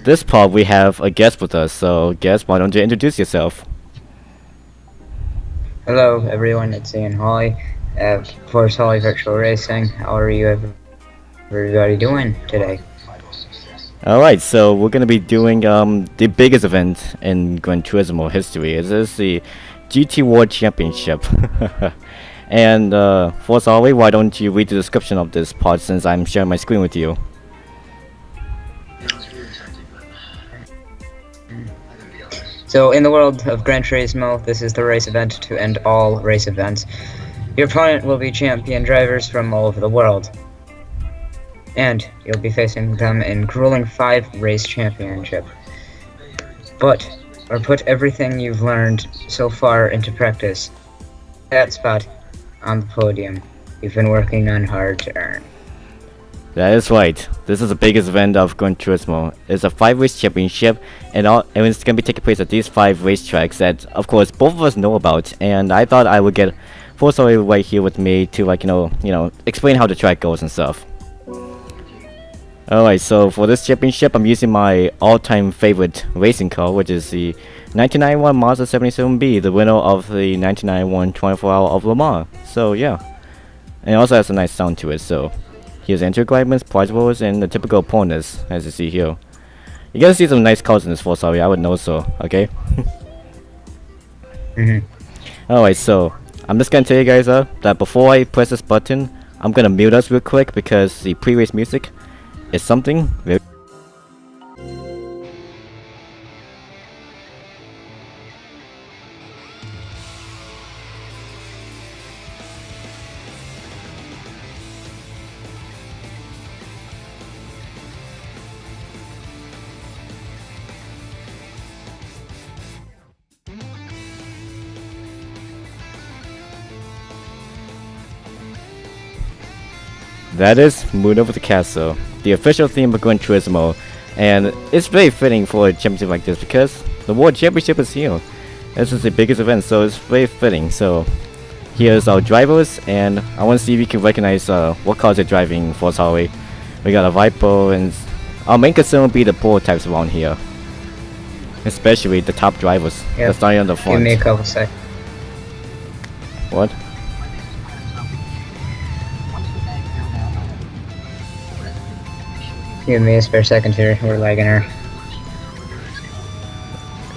this part we have a guest with us. So, guest, why don't you introduce yourself? Hello, everyone. It's Ian Hawley, Force Hawley Virtual Racing. How are you, everybody, doing today? All right, so we're gonna be doing the biggest event in Gran Turismo history. This is the GT World Championship. And Force Hawley, why don't you read the description of this part since I'm sharing my screen with you? So, in the world of Gran Turismo, this is the race event to end all race events. Your opponent will be champion drivers from all over the world, and you'll be facing them in grueling 5-race championship. Or put everything you've learned so far into practice. That spot on the podium you've been working on hard to earn. That is right. This is the biggest event of Gran Turismo. It's a 5-race championship, and it's gonna be taking place at these 5 racetracks that, of course, both of us know about. And I thought I would get Force Hawley right here with me to, like, explain how the track goes and stuff. Alright, so for this championship, I'm using my all-time favorite racing car, which is the 1991 Mazda 77B, the winner of the 1991 24 Hour of Le Mans. So yeah, and it also has a nice sound to it. So here's entry requirements, prize rolls, and the typical opponents, as you see here. You gotta see some nice cars in this Force Hawley, I would know so, okay? Alright, so I'm just gonna tell you guys that before I press this button, I'm gonna mute us real quick because the pre-race music is something very... That is Moon Over the Castle, the official theme of Gran Turismo, and it's very fitting for a championship like this because the World Championship is here. This is the biggest event, so it's very fitting. So here's our drivers, and I want to see if you can recognize what cars they're driving for Hawley. We got a Viper, and our main concern will be the prototypes around here, especially the top drivers. Yep. That's starting on the front. Give me a couple seconds. What? Give me a spare second here. We're lagging her.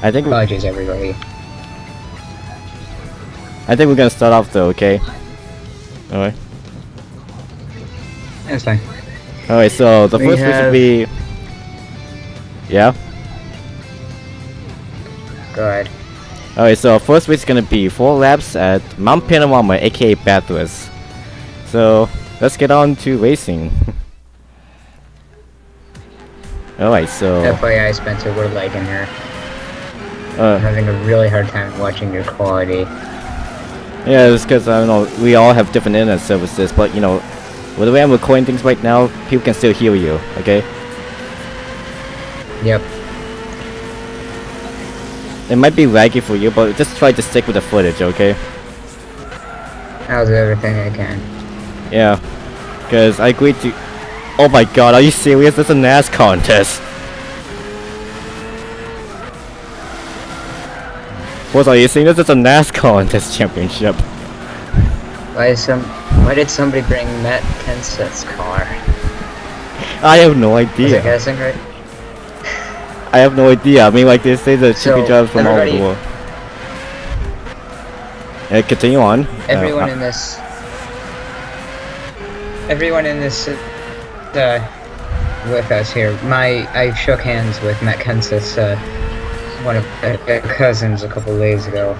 I think Apologies, everybody. we're gonna start off though, okay? Alright. That's fine. Alright, so the first race will be... Yeah? Go ahead. Alright, so first race is gonna be 4 laps at Mount Panorama, aka Bathurst. So, let's get on to racing. Alright, so... FYI, Spencer, we're lagging her. I'm having a really hard time watching your quality. Yeah, it's because, I don't know, we all have different internet services, but, with the way I'm recording things right now, people can still hear you, okay? Yep. It might be laggy for you, but just try to stick with the footage, okay? I'll do everything I can. Yeah, because I agreed to... Oh my god, are you serious? It's a NASCAR contest. What are you saying? This is a NASCAR contest championship. Why did somebody bring Matt Kenseth's car? I have no Was I idea. guessing right? I have no idea. I mean, like, they say the chippy drivers from all over the world. Yeah, continue on. Everyone in this with us here. I shook hands with Matt Kenseth's one of cousins a couple days ago.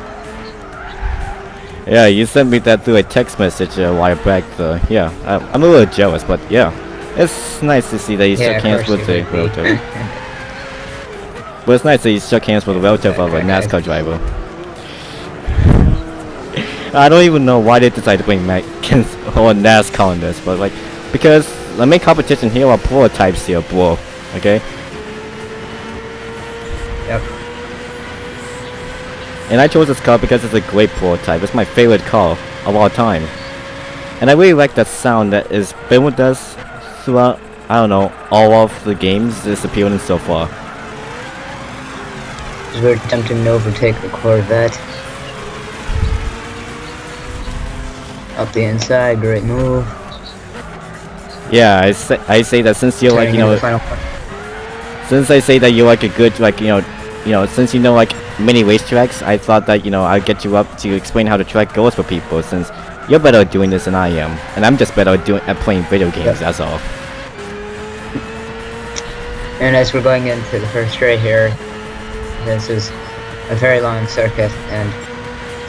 Yeah, you sent me that through a text message a while back. Yeah, I'm a little jealous, but yeah, it's nice to see that you shook hands with a relative. But it's nice that you shook hands with a relative of a NASCAR driver. I don't even know why they decided to bring Matt Kenseth or NASCAR on this, but like, because the main competition here are prototypes here, bro. Okay. Yep. And I chose this car because it's a great prototype. It's my favorite car of all time. And I really like that sound that has been with us throughout, I don't know, all of the games this appeared in so far. As we're attempting to overtake the Corvette. Up the inside, great move. Yeah, I say that since you're like, Turning you into know, the final corner. since I say that you're like a good, like, since you know like many racetracks, I thought that, I'd get you up to explain how the track goes for people, since you're better at doing this than I am, and I'm just better at playing video games. That's all. And as we're going into the first straight here, this is a very long circuit, and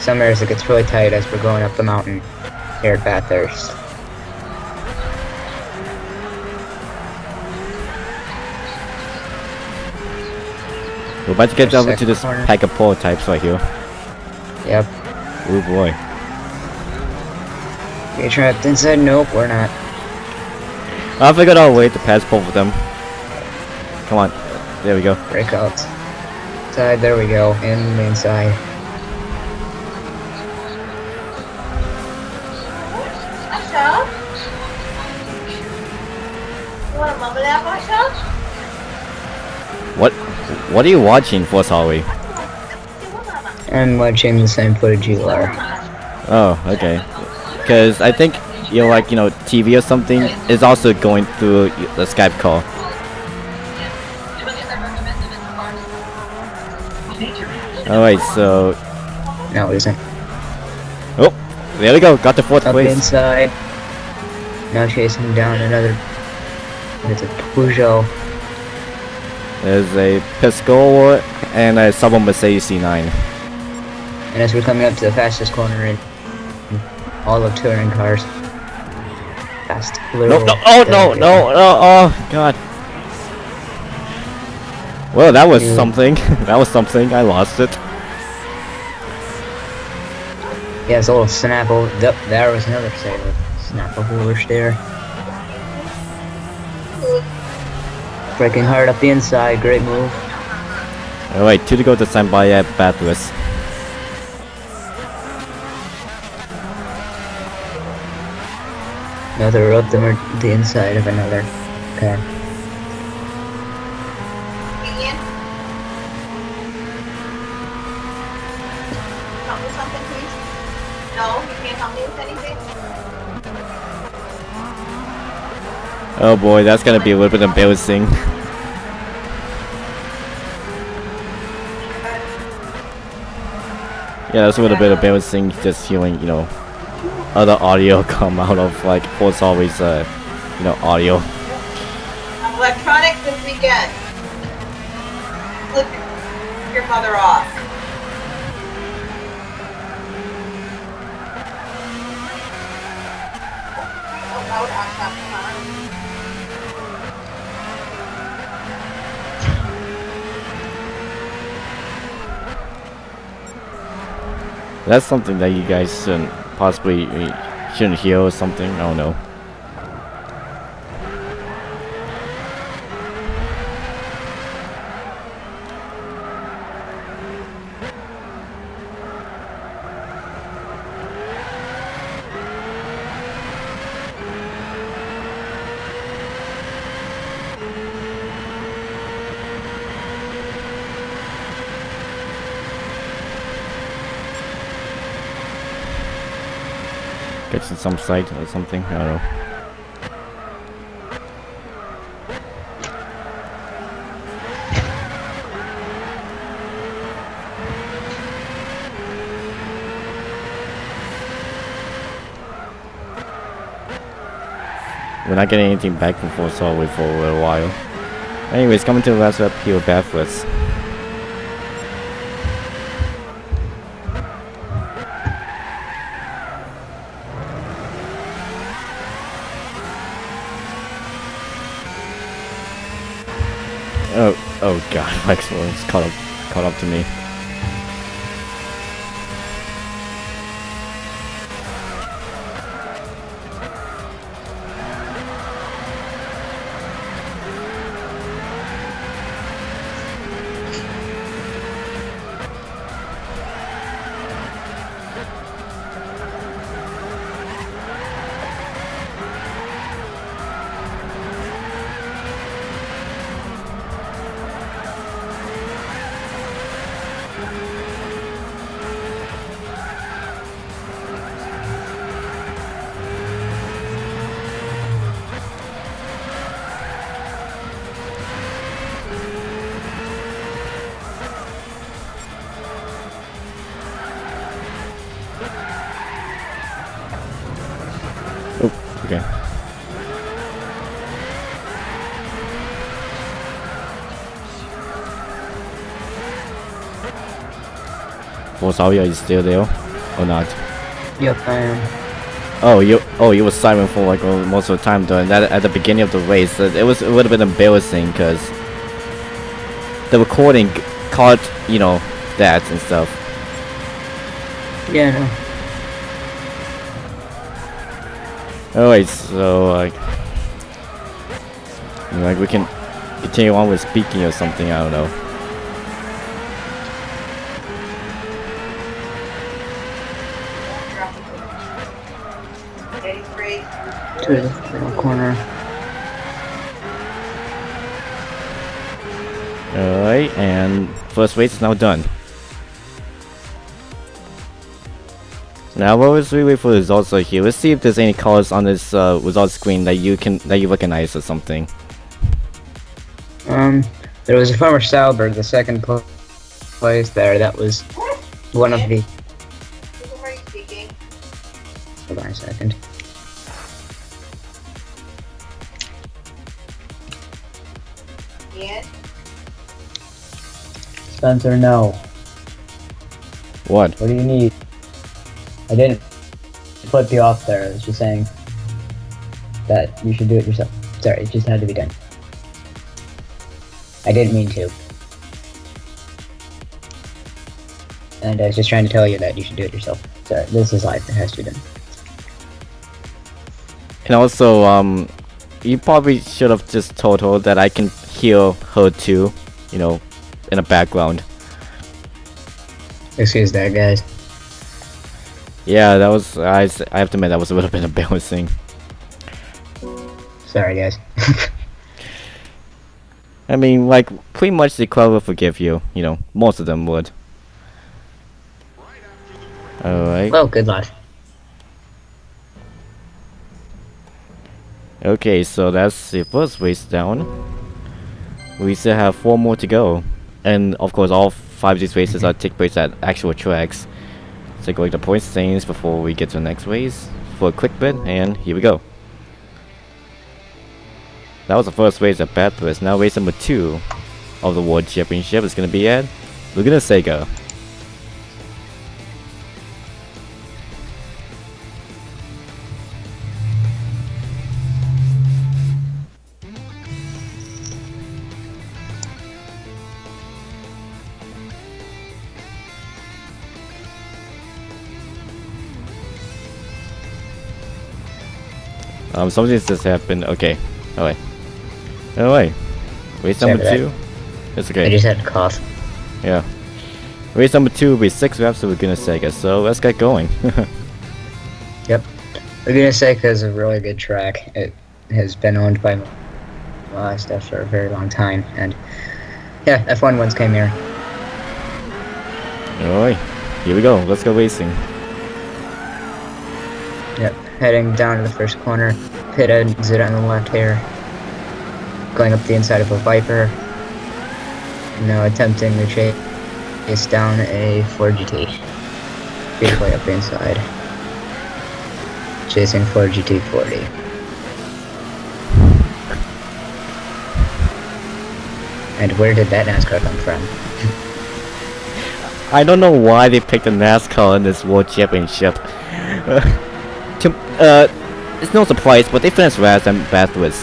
some areas it gets really tight as we're going up the mountain here at Bathurst. We're about to get There's over to this second corner. pack of prototypes right here. Yep. Oh boy. We trapped inside? Nope, we're not. I figured out a way to pass both of them. Come on. There we go. Breakouts. Side, there we go. In the inside. Asha? You want a mumble app, Asha? What are you watching for, Solly? I'm watching the same footage you are. Oh, okay. Because I think TV or something is also going through the Skype call. Alright, so No, it isn't. oh, there we go. Got the fourth Up place. inside. Now chasing down another. It's a Peugeot. There's a Piscola and a Subaru Mercedes C9. And as we're coming up to the fastest corner in all of touring cars. Fast. No, no, oh no, no, no, oh god. Well, that was something. That was something. I lost it. Yeah, it's a little Snapple. There was another saver. Snapple there. Breaking hard up the inside. Great move. Alright, 2 to go to stand by at Bathurst. Another up the inside of another car. Ian? Help with something, please? No, you can't help me with anything? Oh boy, that's gonna be a little bit embarrassing. Yeah, that's a little bit embarrassing just hearing, other audio come out of like Force Always audio. Electronics this weekend. Flip your mother off. Oh, out, Asha, come on. That's something that you guys shouldn't hear or something. I don't know. Gets in some site or something. I don't know. We're not getting anything back from Force Hallway for a little while. Anyways, coming to the last lap here with Bathurst. Oh god, Maxwell's caught up to me. Rosario, are you still there or not? Yep, I am. You were silent for like most of the time during that at the beginning of the race. It would have been embarrassing because the recording caught that and stuff. Yeah, no. Alright, so like we can continue on with speaking or something. I don't know. To the middle corner. Alright, and first race is now done. Now while we wait for the results are here, let's see if there's any colors on this result screen that you recognize or something. There was a former Sauber, the second place there. That was one of the. Who are you speaking? Hold on a second. Ian? Spencer, no. What? What do you need? I didn't flip you off there. I was just saying that you should do it yourself. Sorry, it just had to be done. I didn't mean to. And I was just trying to tell you that you should do it yourself. Sorry, this is life. It has to be done. And also, you probably should have just told her that I can hear her too, in the background. Excuse that, guys. Yeah, that was, I have to admit, that was a little bit embarrassing. Sorry, guys. I mean, like, pretty much the crowd will forgive you, most of them would. Alright. Well, good luck. Okay, so that's the first race down. We still have 4 more to go. And of course, all 5 of these races are take place at actual tracks. So going to point stains before we get to the next race for a quick bit, and here we go. That was the first race at Bathurst. Now race number 2 of the World Championship is going to be at Laguna Seca. Something just happened. Okay. Alright. Alright. Race number 2. It's okay. I just had a cough. Yeah. Race number 2 will be 6 laps of Laguna Seca, so let's get going. Yep. Laguna Seca is a really good track. It has been owned by my stuff for a very long time, and yeah, F1 once came here. Alright. Here we go. Let's go racing. Yep. Heading down to the first corner. Pit exit on the left here. Going up the inside of a Viper. Now attempting to chase down a Ford GT. Beautifully up the inside. Chasing Ford GT40. And where did that NASCAR come from? I don't know why they picked a NASCAR in this World Championship. It's no surprise, but they finished last and Bathurst.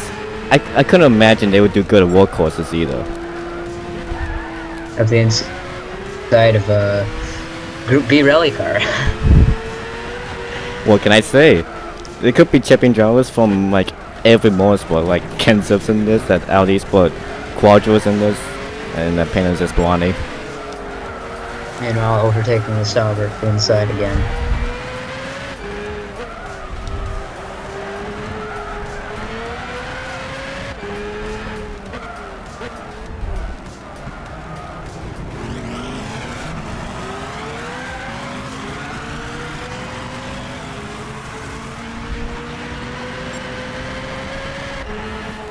I couldn't imagine they would do good at work courses either. Of the inside of a Group B rally car. What can I say? There could be champion drivers from like every motorsport, like Ken Zips in this, that Audi Sport Quadros in this, and Panos Esquani. Meanwhile, overtaking the Sauber from the inside again.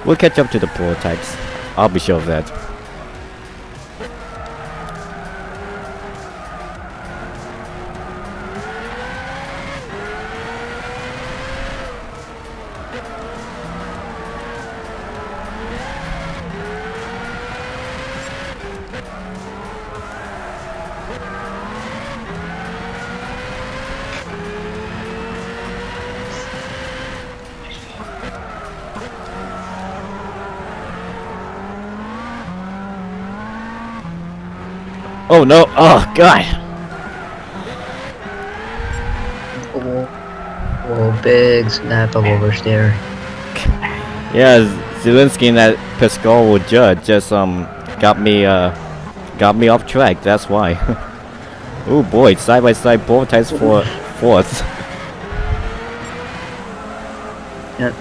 We'll catch up to the prototypes. I'll be sure of that. Oh no! Oh god! Oh, big snap of oversteer. Yeah, Zelensky and that Pascal judge just got me off track. That's why. Oh boy, side by side both ties for fourth. Yep.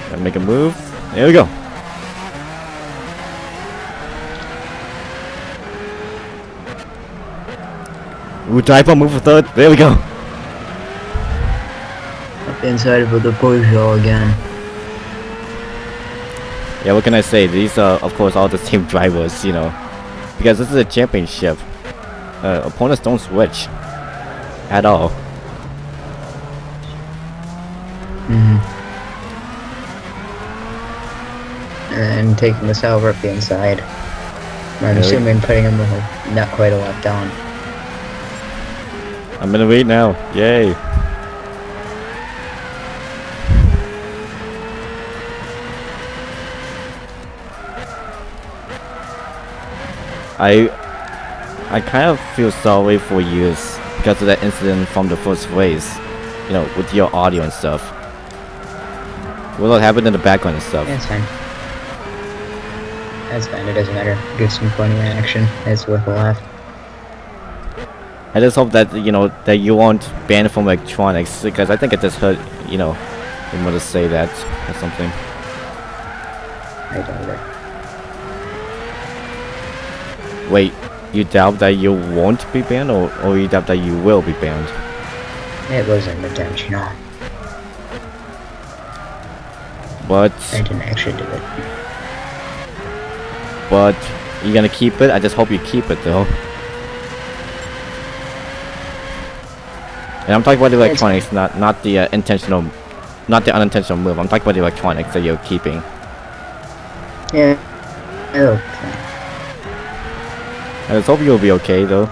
Gotta make a move. There we go. Ooh, type on move for third. There we go. Up inside of the Peugeot again. Yeah, what can I say? These are, of course, all the same drivers, you know. Because this is a championship. Opponents don't switch. At all. And taking the Sauber up the inside. I'm Yeah, assuming putting him not quite a lap down. I'm in the lead now. Yay. I kind of feel sorry for you because of that incident from the first race. You know, with your audio and stuff. What happened in the background and stuff. Yeah, it's fine. That's fine, it doesn't matter. Gives some funny action. It's worth a laugh. I just hope that, you know, that you won't ban from electronics, because I think it just hurt, you know, you want to say that or something. I doubt it. Wait, you doubt that you won't be banned, or you doubt that you will be banned? It wasn't intentional. But I didn't actually do it. But you're gonna keep it? I just hope you keep it though. And I'm talking about the electronics, not the intentional, not the unintentional move. I'm talking about the electronics that you're keeping. Yeah. Okay. I just hope you'll be okay though.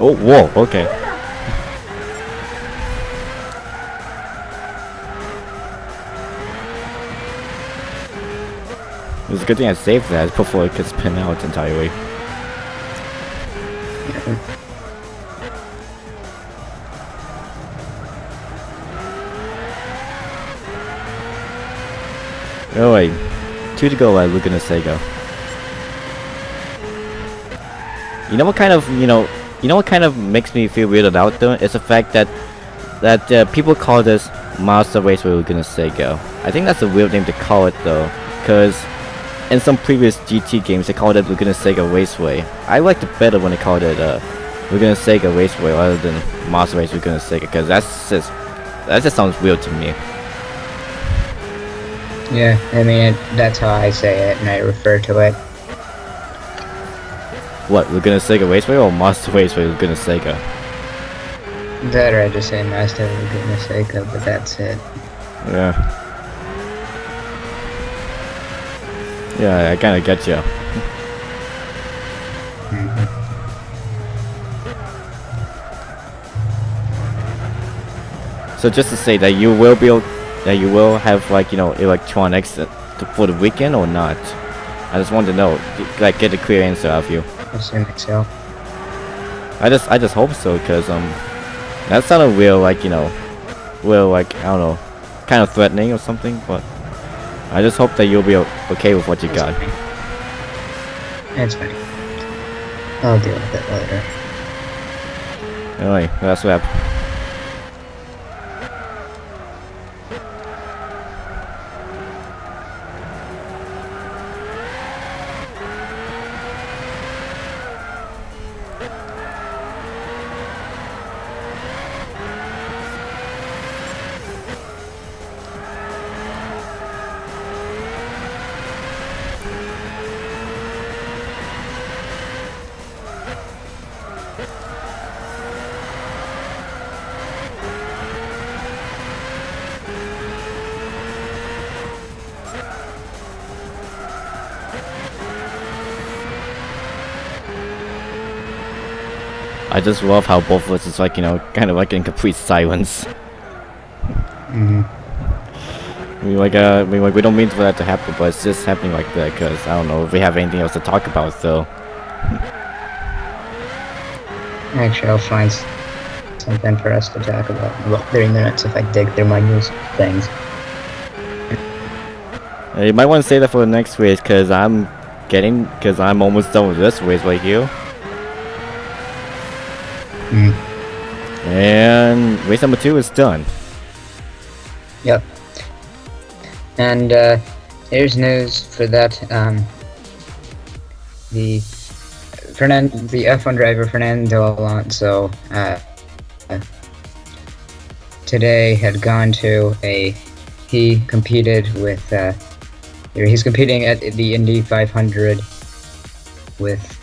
Oh, whoa, okay. It was a good thing I saved that before it could spin out entirely. Oh wait, 2 to go at Laguna Seca. You know what kind of, you know what kind of makes me feel weirded out though? It's the fact that people call this Master Raceway Laguna Seca. I think that's a weird name to call it though, because in some previous GT games they called it Laguna Seca Raceway. I liked it better when they called it Laguna Seca Raceway rather than Master Race Laguna Seca, because that just sounds weird to me. Yeah, I mean, that's how I say it, and I refer to it. What, Laguna Seca Raceway or Master Raceway Laguna Seca? That or I just say Master Laguna Seca, but that's it. Yeah. Yeah, I kinda get you. So just to say that you will have, like, you know, electronics for the weekend or not? I just want to know, like, get a clear answer out of you. Assuming so. I just hope so, because that sounded real, like, you know, real, like, I don't know, kind of threatening or something. But I just hope that you'll be okay with what you got. It's fine. I'll deal with it later. Anyway, last lap. I just love how both of us is like, you know, kind of like in complete silence. We don't mean for that to happen, but it's just happening like that because I don't know if we have anything else to talk about. So Actually, I'll find something for us to talk about. Well, 30 minutes if I dig through my news things. you might want to say that for the next race because I'm almost done with this race right here. And race number 2 is done. Yep. And here's news for that. The F1 driver Fernando Alonso today had gone to he competed with he's competing at the Indy 500 with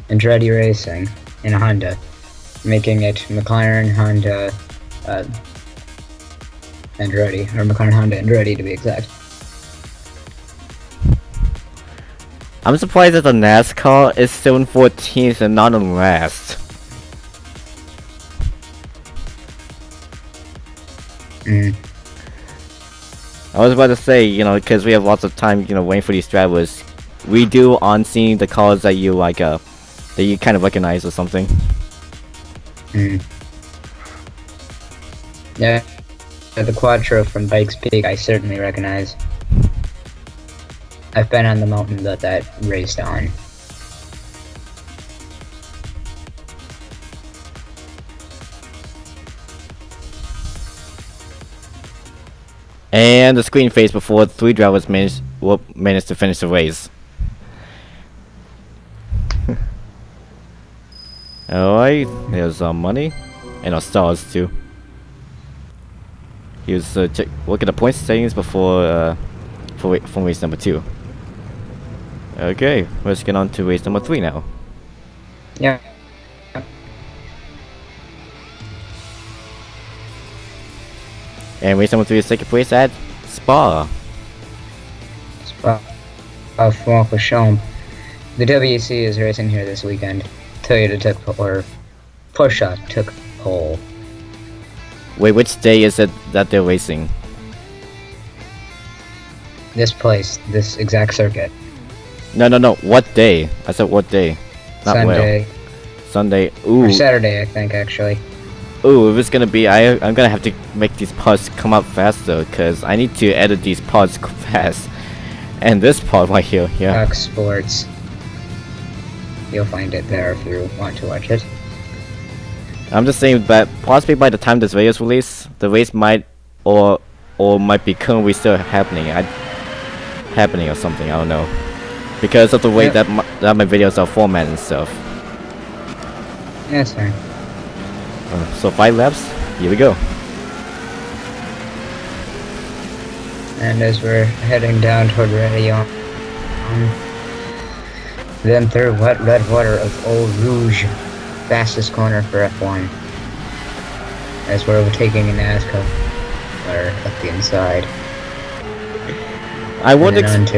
Andretti Racing in a Honda, making it McLaren Honda Andretti, or McLaren Honda Andretti to be exact. I'm surprised that the NASCAR is still in 14th and not in last. I was about to say, you know, because we have lots of time, you know, waiting for these drivers. We do on seeing the cars that you like, that you kind of recognize or something. Yeah, the Quattro from Bikes Peak I certainly recognize. I've been on the mountain that raced on. And the screen fades before 3 drivers managed to finish the race. Alright, there's money and our stars too. Here's look at the point settings before from race number 2. Okay, let's get on to race number 3 now. Yeah. And race number 3 is taking place at Spa. Francorchamps. The WEC is racing here this weekend. Porsche took pole. Wait, which day is it that they're racing? This exact circuit. No. What day? I said what day? Not Sunday. Well. Sunday. Ooh. Or Saturday, I think, actually. Ooh, if it's gonna be, I'm gonna have to make these parts come up faster, cause I need to edit these parts fast. And this part right here, yeah. Fox Sports. You'll find it there if you want to watch it. I'm just saying that possibly by the time this video is released, the race might or might be currently still happening. Happening or something, I don't know. Because of the way that my videos are formatted and stuff. Yes, sir. So 5 laps, here we go. And as we're heading down toward Réunion, then through wet red water of Eau Rouge, fastest corner for F1. As we're overtaking a NASCAR up the inside. I won't expect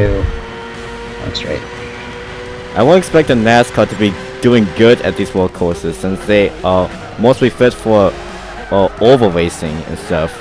the NASCAR to be doing good at these road courses since they are mostly fit for oval racing and stuff.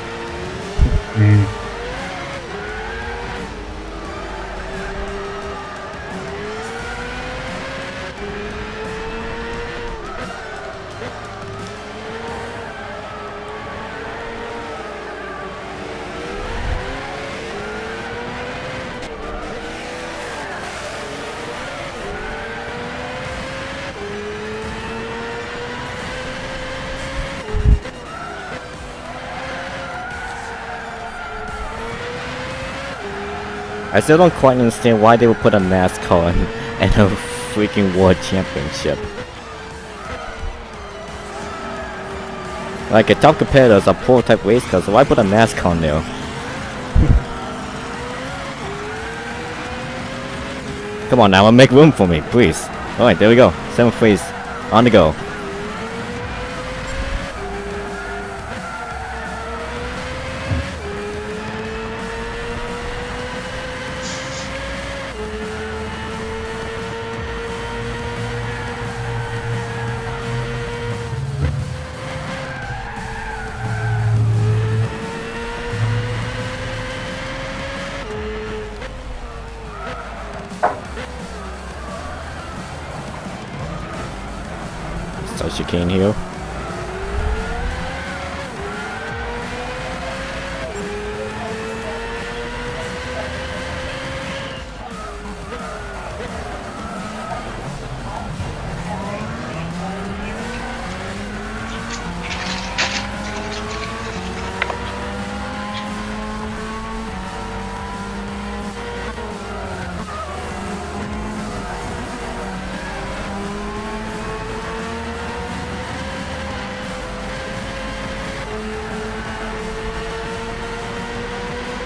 I still don't quite understand why they would put a NASCAR and a freaking World Championship. Like, a top competitors are prototype race cars, so why put a NASCAR in there? Come on now, make room for me, please. Alright, there we go. 7th race, on the go. start chicane here.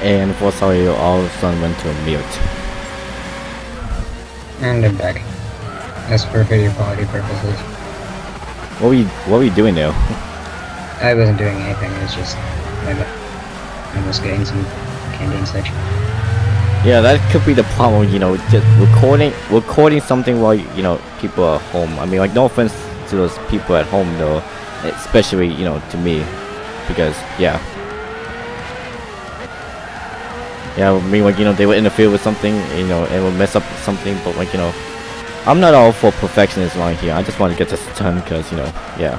And for sorry, all of a sudden went to mute. And I'm back. That's for video quality purposes. What were you doing there? I wasn't doing anything, it was just I was getting some candy and such. Yeah, that could be the problem, you know, just recording something while, you know, people are home. I mean, like, no offense to those people at home, though, especially, you know, to me, because, yeah. Yeah, I mean, like, you know, they would interfere with something, you know, and would mess up something, but, like, you know, I'm not all for perfectionism around here. I just want to get this done, because, you know, yeah.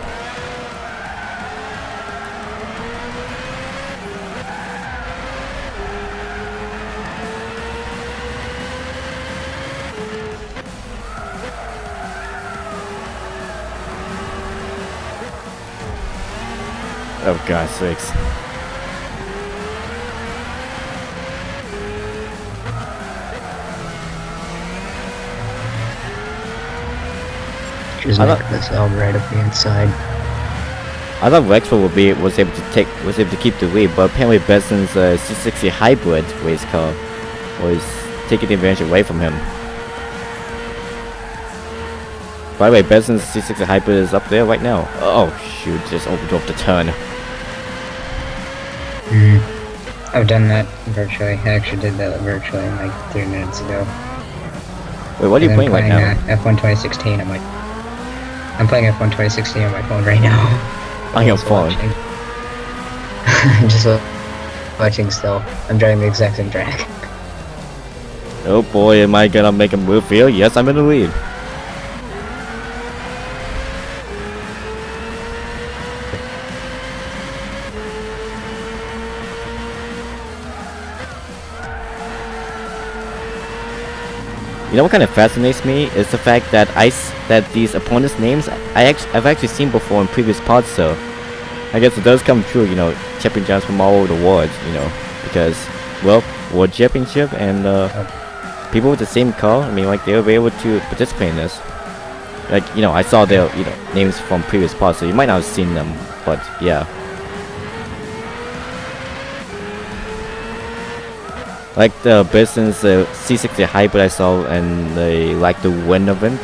Oh, God's sakes. Just make this all right up the inside. I thought Rexford was able to keep the lead, but apparently Benson's C60 hybrid race car was taking the advantage away from him. By the way, Benson's C60 hybrid is up there right now. Oh shoot, just opened up the turn. I've done that virtually. I actually did that virtually like 3 minutes ago. Wait, what are you playing right now? F1 2016. I'm playing F1 2016 on my phone right now. On your phone? Just watching still. I'm driving the exact same track. Oh boy, am I gonna make a move here? Yes, I'm in the lead. You know what kind of fascinates me is the fact that that these opponents' names I've actually seen before in previous parts. So I guess it does come true, you know, champion jumps from all over the world, you know, because well, world championship and people with the same car. I mean, like they'll be able to participate in this. Like, you know, I saw their names from previous parts, so you might not have seen them, but yeah. Like the business C60 hybrid I saw and the the win event.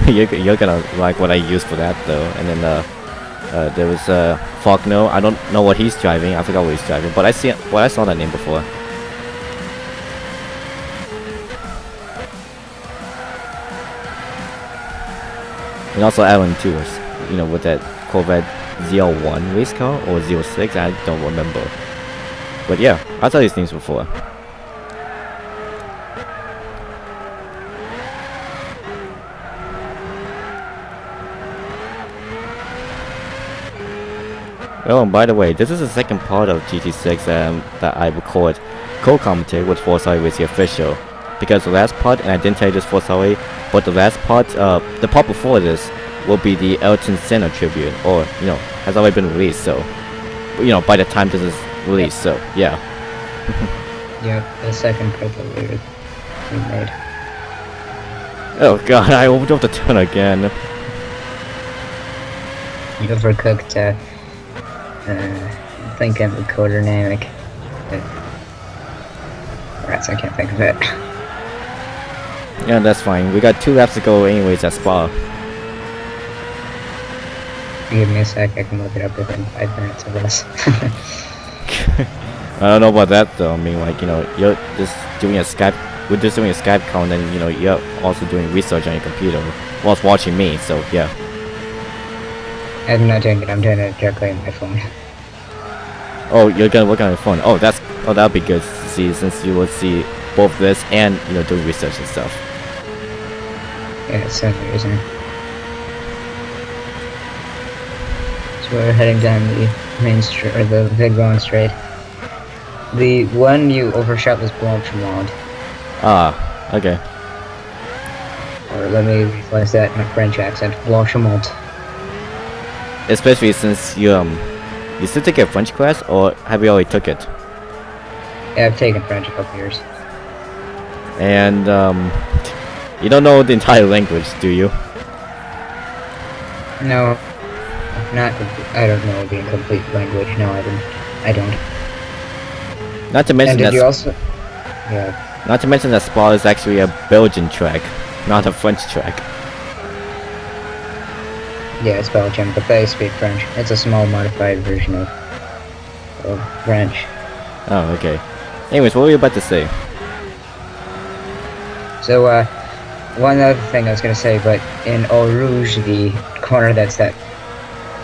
you're gonna like what I used for that though. And then there was Faulkner. I don't know what he's driving. I forgot what he's driving, but I saw that name before. And also Alan too, you know, with that Corvette ZL1 race car or Z06, I don't remember. But yeah, I saw these names before. Oh, and by the way, this is the second part of GT6 that I record co-commentate with Force Highway Racing Official. Because the last part, and I didn't tell you this Force Highway, but the last part, the part before this, will be the Elton Senna tribute, or, you know, has already been released, so, you know, by the time this is released, so, yeah. Yep, the second part that we made. Oh god, I opened up the turn again. You overcooked, I think of the coder name, like, rats, I can't think of it. Yeah, that's fine. We got 2 laps to go anyways at Spa. Give me a sec, I can look it up within 5 minutes of this. I don't know about that though. I mean, like, you know, you're just doing a Skype. We're just doing a Skype call, and then, you know, you're also doing research on your computer whilst watching me. So yeah. I'm not doing it. I'm doing it directly on my phone. Oh, you're gonna work on your phone. Oh, that'll be good to see, since you will see both this and, you know, doing research and stuff. Yeah, it's so amazing. So we're heading down the main street, or the big long straight. The one you overshot was Blanchemont. Ah, okay. Or let me replace that in a French accent. Blanchemont. Especially since you still take a French class, or have you already took it? Yeah, I've taken French a couple years. And you don't know the entire language, do you? No, not. I don't know the incomplete language. No, I don't. Not to mention And did that. you also? Yeah. Not to mention that Spa is actually a Belgian track, not a French track. Yeah, it's Belgium, but they speak French. It's a small modified version of French. Oh, okay. Anyways, what were you about to say? So, one other thing I was gonna say, but in Eau Rouge, the corner that's that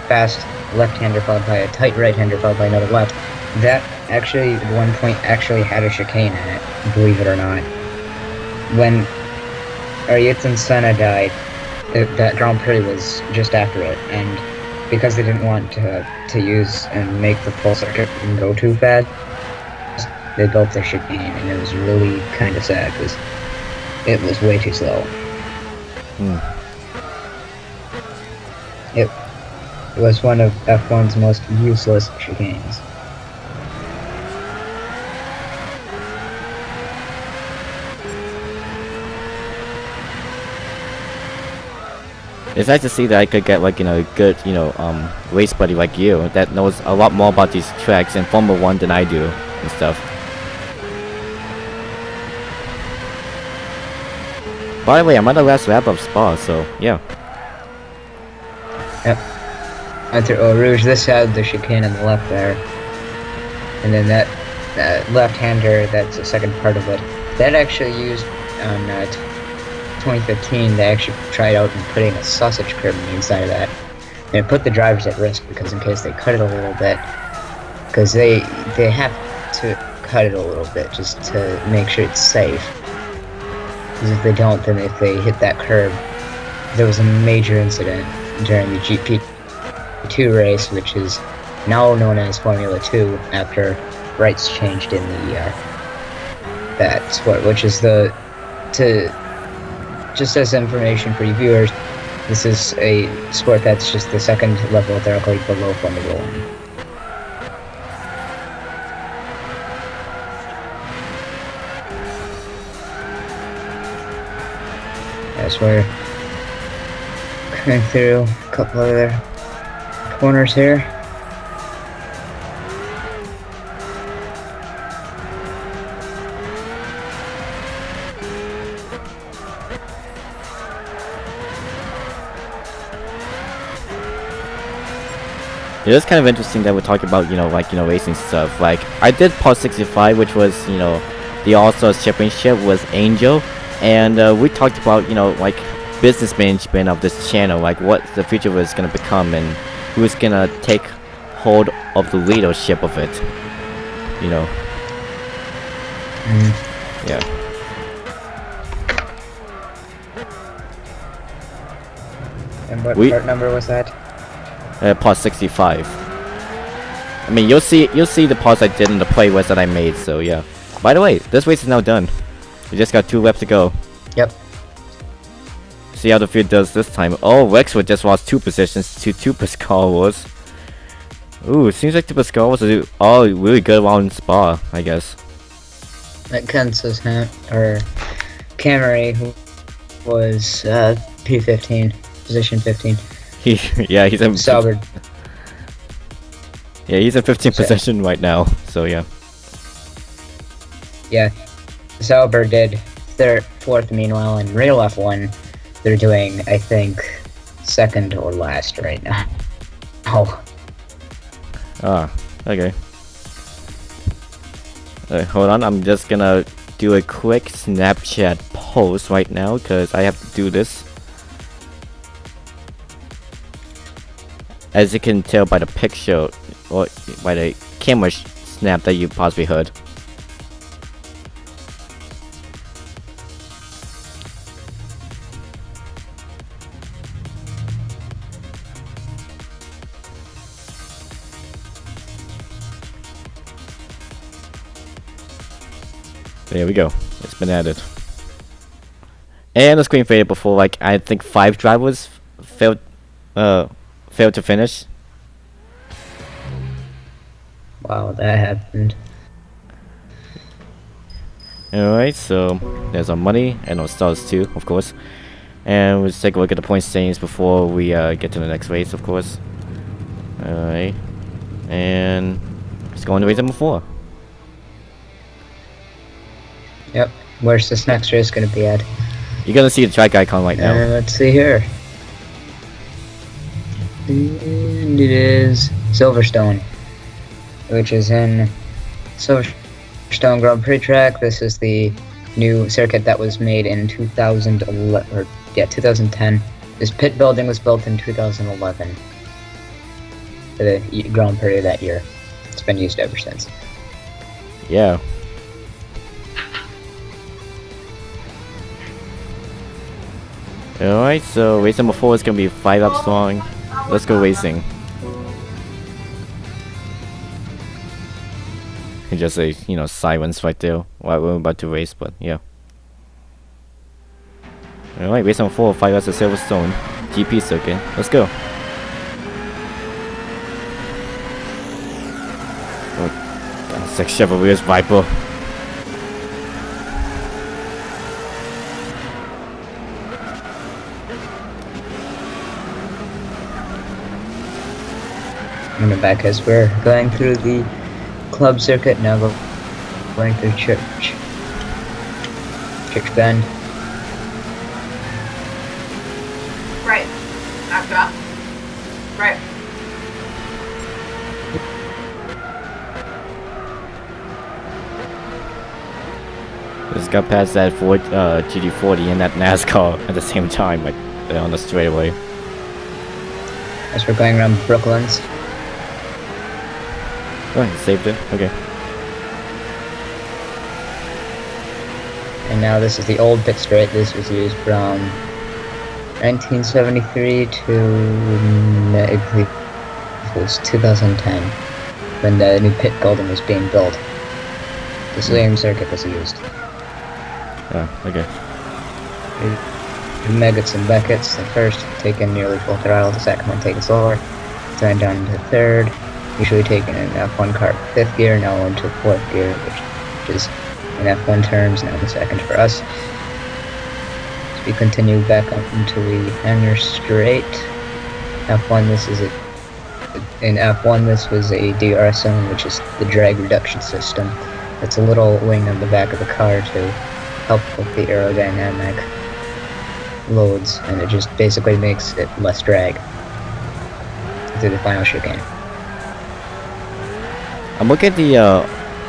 fast left-hander followed by a tight right-hander followed by another left, that actually, at one point, actually had a chicane in it, believe it or not. When Ayrton Senna died, that Grand Prix was just after it, and because they didn't want to use and make the full circuit and go too fast, they built the chicane, and it was really kind of sad, because it was way too slow. It was one of F1's most useless chicanes. It's nice to see that I could get like a good race buddy like you that knows a lot more about these tracks and Formula 1 than I do and stuff. By the way, I'm on the last lap of Spa, so yeah. Yep. After Eau Rouge, this had the chicane on the left there. And then that left-hander, that's the second part of it. That actually used on 2015, they actually tried out and putting a sausage curb on the inside of that. And it put the drivers at risk because in case they cut it a little bit, because they have to cut it a little bit just to make sure it's safe. Because if they don't, then if they hit that curb, there was a major incident during the GP2 race, which is now known as Formula 2 after rights changed in the that sport, which is just as information for you viewers, this is a sport that's just the second level theoretically below Formula 1. Yes, we're coming through a couple other corners here. It is kind of interesting that we're talking about, racing stuff. Like, I did Part 65, which was, the All-Stars Championship with Angel, and we talked about, business management of this channel, like what the future was going to become and who's going to take hold of the leadership of it, Yeah. And what part number was that? Part 65. I mean, you'll see the parts I did in the playlist that I made. So yeah. By the way, this race is now done. We just got 2 laps to go. Yep. See how the field does this time. Oh, Wexford just lost 2 positions to 2 Pascal was. Ooh, it seems like the Pascal was all really good while in Spa, I guess. That Kansas or Camry was P15, position 15. He's in Sauber. Yeah, he's in 15th position right now. So yeah. Yeah, Sauber did 4th. Meanwhile, in real F1, they're doing, I think, 2nd or last right now. Oh. Ah, okay. Hold on, I'm just gonna do a quick Snapchat post right now because I have to do this. As you can tell by the picture or by the camera snap that you possibly heard. There we go. It's been added. And the screen faded before, like, I think 5 drivers failed to finish. Wow, that happened. Alright, so there's our money and our stars too, of course. And we'll just take a look at the point standings before we get to the next race, of course. Alright. And let's go on to race number 4. Yep. Where's this next race gonna be at? You're gonna see the track icon right now. Let's see here. And it is Silverstone, which is in Silverstone Grand Prix track. This is the new circuit that was made in 2010. This pit building was built in 2011 for the Grand Prix that year. It's been used ever since. Yeah. Alright, so race number 4 is gonna be 5 laps long. Let's go racing. And just a, you know, silence right there while we're about to race, but yeah. Alright, race number 4, 5 laps of Silverstone GP circuit. Let's go. Oh, God, 6 Chevrolets Viper. I'm gonna back as we're going through the club circuit, now going through Church Bend. Right. After. Right. Just got past that Ford GT40 and that NASCAR at the same time, like they're on the straightaway. As we're going around Brooklands. Oh, you saved it? Okay. And now this is the old pit straight. This was used from 1973 to, I believe it was 2010, when the new pit building was being built. The same circuit was used. Oh, okay. Meggetts and Beckett's, the first taking nearly full throttle, the second one taking slower, then down to third, usually taking an F1 car 5th gear, now into 4th gear, which is in F1 terms, now the second for us. So we continue back up into the Hangar Straight. F1, in F1 this was a DRS zone, which is the drag reduction system. It's a little wing on the back of the car to help with the aerodynamic loads, and it just basically makes it less drag through the final chicane. I'm looking at the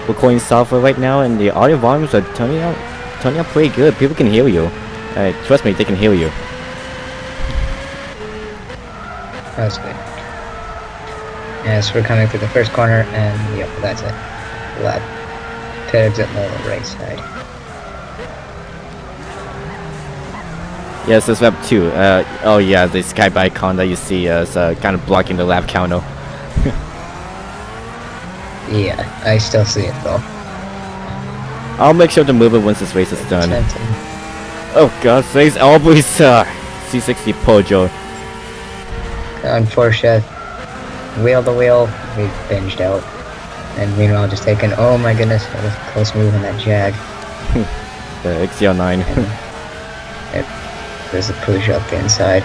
recording software right now, and the audio volumes are turning out pretty good. People can hear you. Trust me, they can hear you. That's good. Yes, we're coming through the first corner, and yep, that's it. Lap pit exit lower right side. Yes, it's lap 2. Oh yeah, the Skype icon that you see is kind of blocking the lap counter. Yeah, I still see it though. I'll make sure to move it once this race is done. 10. Oh god, thanks Always C60 Pojo. Unfortunate. Wheel to wheel, we binged out. And meanwhile just taking, oh my goodness, that was a close move on that Jag. The XCL9. There's a push up the inside.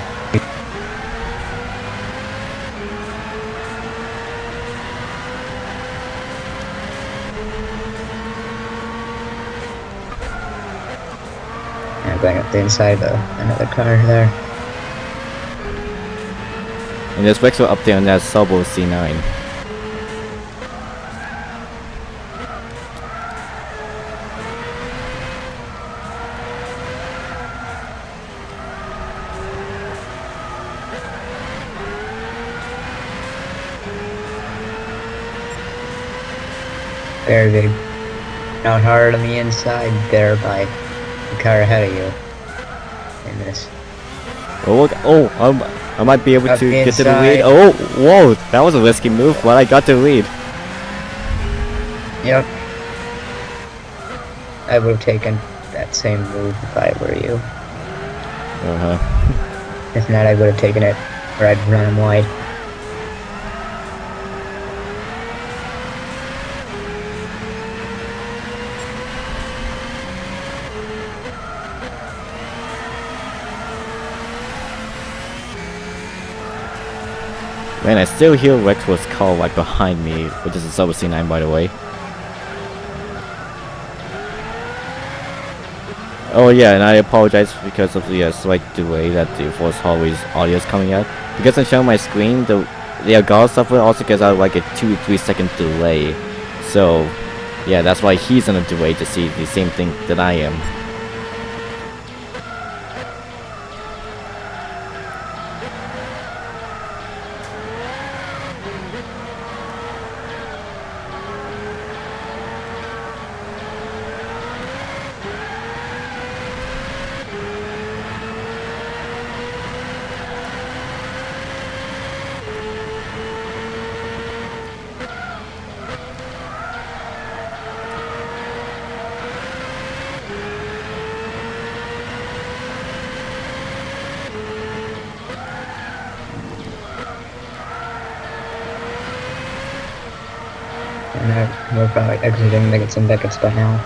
And going up the inside of another car there. And there's Wexel up there on that Sobo C9. Very big. Not hard on the inside there by the car ahead of you. In this. Oh look! Oh, I might be able Up to the get to the inside. lead. Oh, whoa! That was a risky move, but I got the lead. Yep. I would have taken that same move if I were you. If not, I would have taken it, or I'd run him wide. Man, I still hear Rex was called right behind me, which is a Silver C9 by the way. Oh yeah, and I apologize because of the slight delay that the Force Hallway's audio is coming out. Because I'm showing my screen, the Agar software also gets out like a 2-3 second delay. So yeah, that's why he's on a delay to see the same thing that I am. And we're probably exiting Megates and Beckett's by now.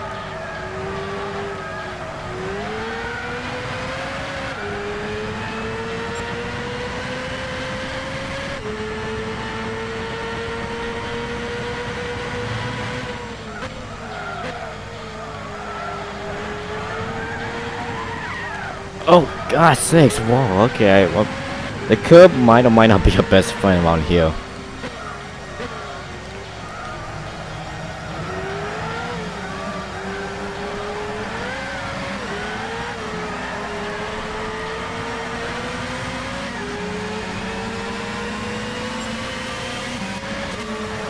Oh god sakes, whoa, okay, well, the curb might or might not be your best friend around here.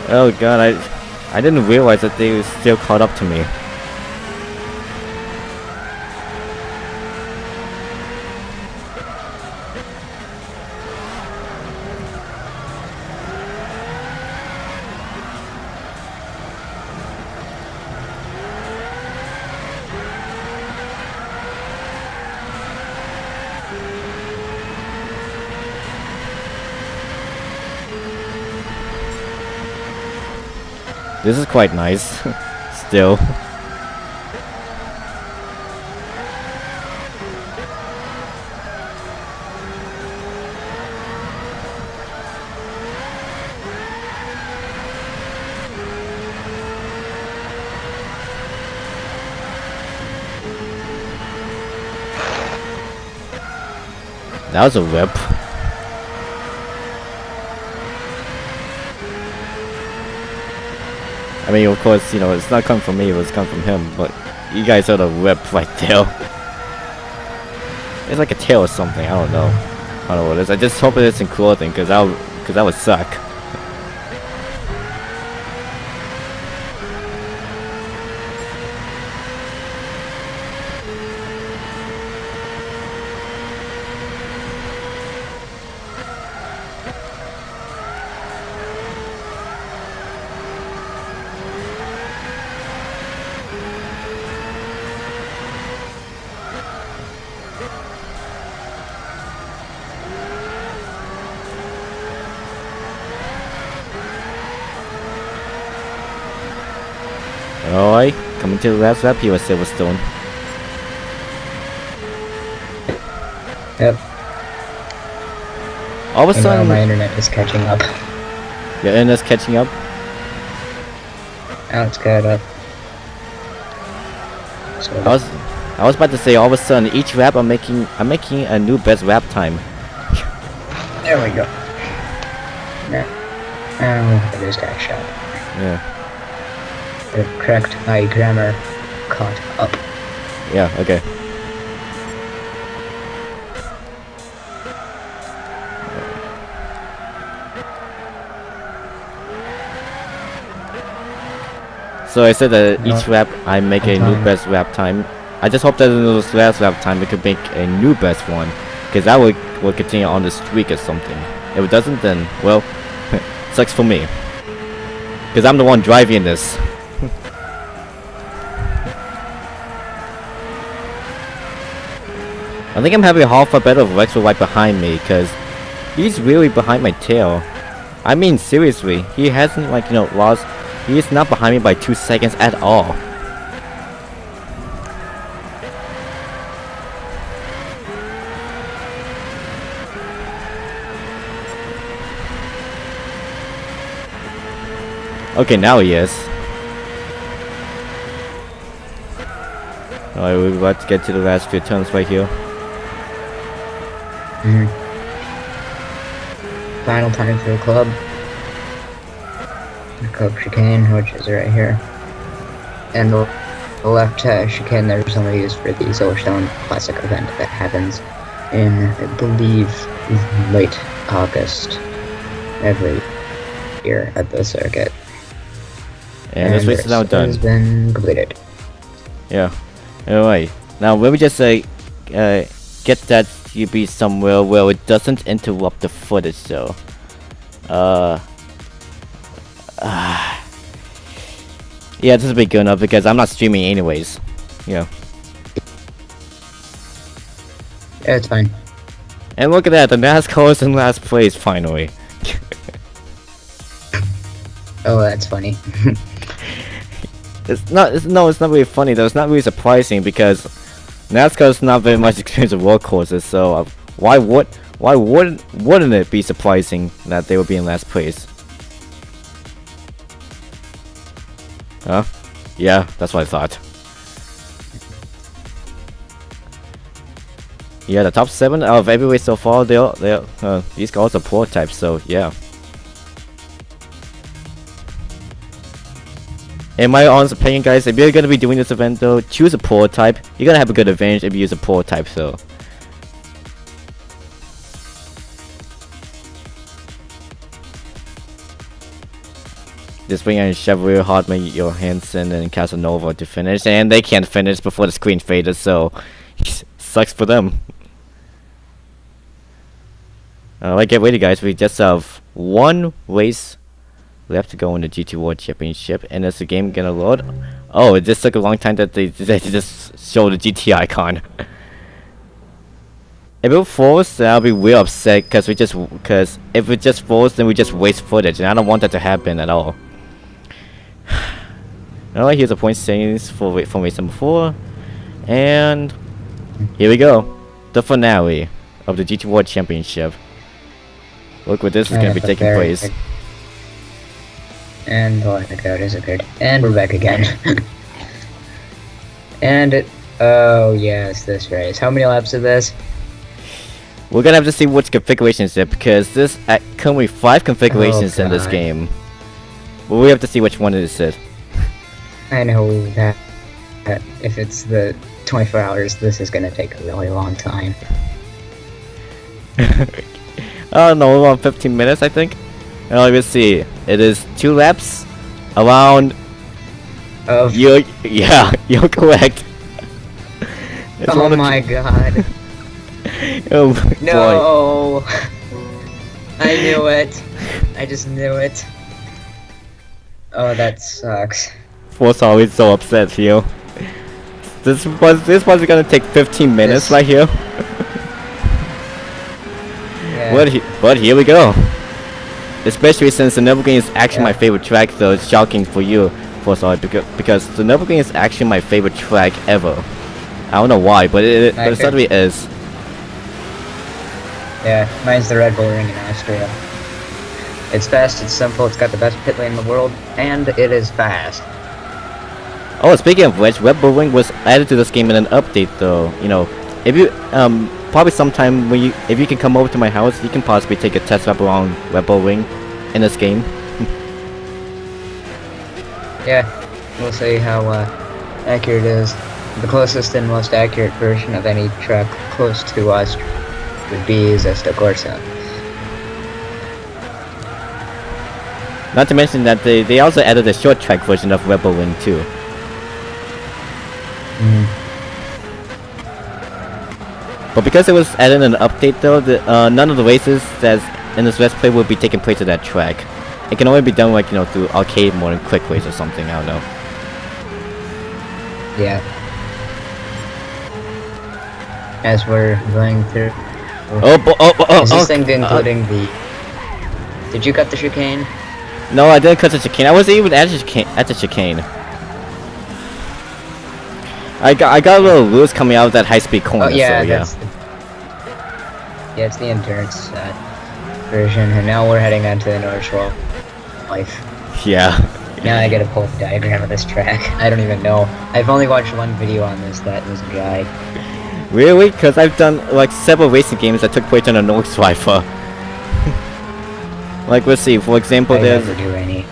Oh god, I didn't realize that they were still caught up to me. This is quite nice, still. That was a whip. I mean, of course, you know, it's not coming from me, it was coming from him, but you guys saw the whip right there. It's like a tail or something, I don't know. I don't know what it is. I just hope it isn't clothing, because that would suck. Alright, coming to the last lap here at Silverstone. Yep. All of a And now sudden, my internet is catching up. your internet's catching up. Now it's caught up. So I was about to say, all of a sudden, each lap I'm making a new best lap time. there we go. Now, oh, this guy shot. Yeah, The correct my grammar caught up. yeah, okay. So I said that each lap I make a new best lap time. I just hope that in this last lap time we could make a new best one, because that will continue on the streak or something. If it doesn't, then well, sucks for me, because I'm the one driving this. I think I'm having half a battle of Rexel right behind me, cause he's really behind my tail. I mean, seriously, he hasn't like lost. He is not behind me by 2 seconds at all. Okay, now he is. Alright, we're about to get to the last few turns right here. Final time for the club. The club chicane, which is right here. And the left chicane there's only used for the Solarstone Classic event that happens in, I believe, late August every year at the circuit. And this race is now done. Has been completed. Yeah. Alright. Now let me just get that to be somewhere where it doesn't interrupt the footage though. Yeah, this will be good enough because I'm not streaming anyways. Yeah. Yeah, it's fine. And look at that, the NASCAR is in last place finally. Oh, that's funny. It's not really funny though. It's not really surprising because NASCAR is not very much experienced with road courses. So why wouldn't it be surprising that they would be in last place? Huh? Yeah, that's what I thought. Yeah, the top 7 out of every race so far, these cars are prototypes. So yeah. In my honest opinion, guys, if you're gonna be doing this event though, choose a prototype. You're gonna have a good advantage if you use a prototype, so. Just bring in Chevrolet, Hartman, Johansson, and Casanova to finish, and they can't finish before the screen faded, so sucks for them. Alright, get ready, guys. We just have one race left to go in the GT World Championship, and is the game gonna load? Oh, it just took a long time that they just showed the GT icon. If it falls, then I'll be real upset because if it just falls, then we just waste footage, and I don't want that to happen at all. Alright, here's the point savings from race number 4, and here we go, the finale of the GT World Championship. Look what this is gonna be taking place. And the line of code is good. And we're back again. And oh yes, this race. How many laps is this? We're gonna have to see which configuration is it because this currently 5 configurations in this game. But we have to see which one it is. I know that if it's the 24 hours, this is gonna take a really long time. I don't know, around 15 minutes, I think. Let's see. It is 2 laps around. Yeah, you're correct. Oh my god. Oh no. Boy. I knew it. I just knew it. Oh, that sucks. Force always so upset here. This was gonna take 15 minutes right here. Yeah. But here we go. Especially since the Nürburgring is actually my favorite track, though it's shocking for you, because the Nürburgring is actually my favorite track ever. I don't know why, but it certainly is. Yeah, mine's the Red Bull Ring in Austria. It's fast, it's simple, it's got the best pit lane in the world, and it is fast. Oh, speaking of which, Red Bull Ring was added to this game in an update, though. You know, if you probably sometime if you can come over to my house, you can possibly take a test lap around Red Bull Ring in this game. Yeah, we'll see how accurate it is. The closest and most accurate version of any track close to us would be Zesta Corsa. Not to mention that they also added a short track version of Red Bull Ring too. But because it was added in an update though, none of the races that's in this Let's Play will be taking place at that track. It can only be done like, through arcade mode and quick race or something, I don't know. Yeah. as we're going through. Is this thing including the? Did you cut the chicane? No, I didn't cut the chicane. I wasn't even at the chicane. I got a little loose coming out of that high-speed corner. Oh yeah, so, yeah. that's yeah, it's the endurance version, and now we're heading on to the North Shore life. Yeah. Now I gotta pull up a diagram of this track. I don't even know. I've only watched one video on this that was a guide. Really? Because I've done like several racing games that took place on a North Wi-Fi. Like, let's see. For example, I there's never do any.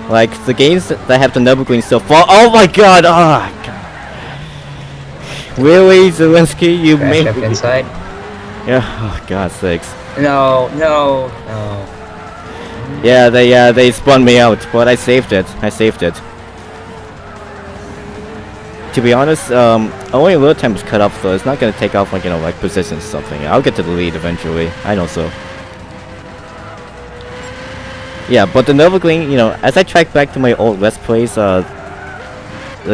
like the games that have the Nürburgring so far. Oh my God! Oh God! Really, Zelensky? You Crash made up inside? Yeah. Oh God's sakes. No. Yeah, they spun me out, but I saved it. To be honest, only a little time is cut off, so it's not gonna take off like like positions or something. I'll get to the lead eventually. I know so. Yeah, but the Nürburgring, as I track back to my old Let's Plays, the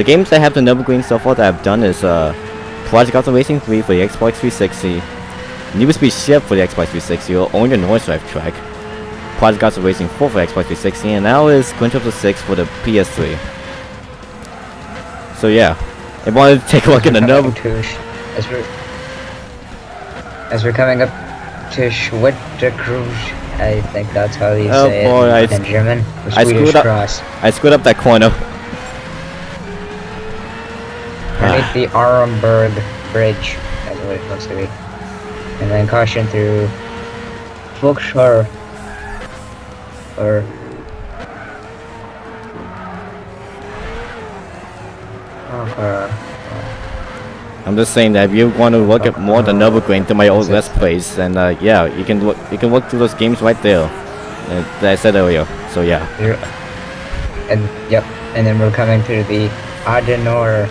games that have the Nürburgring so far that I've done is Project Auto Racing 3 for the Xbox 360, Need for Speed Shift for the Xbox 360, or Own Your North Drive track, Project Auto Racing 4 for Xbox 360, and now is Gran Turismo 6 for the PS3. So yeah, I wanted to take a look at the Nürburgring. As we're coming up to Schwitterkruge, I think that's how you Oh say boy, it in German. I screwed up. Cross. I screwed up that corner. Underneath the Armberg Bridge, that's what it looks to be. And then caution through Volkswagen. Or I'm just saying that if you want to look at more than Nürburgring to my old Let's Plays, and yeah, you can look through those games right there that I said earlier. So yeah. And then we're coming through the Adenauer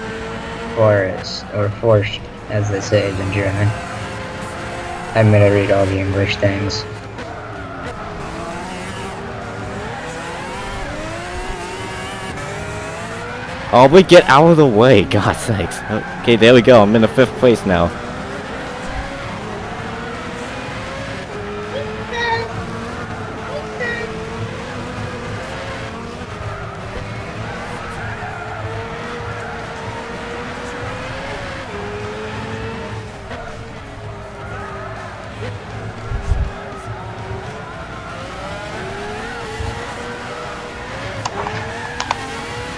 Forest, or Forst, as they say it in German. I'm gonna read all the English things. Oh, we get out of the way, God's sakes. Okay, there we go. I'm in the 5th place now.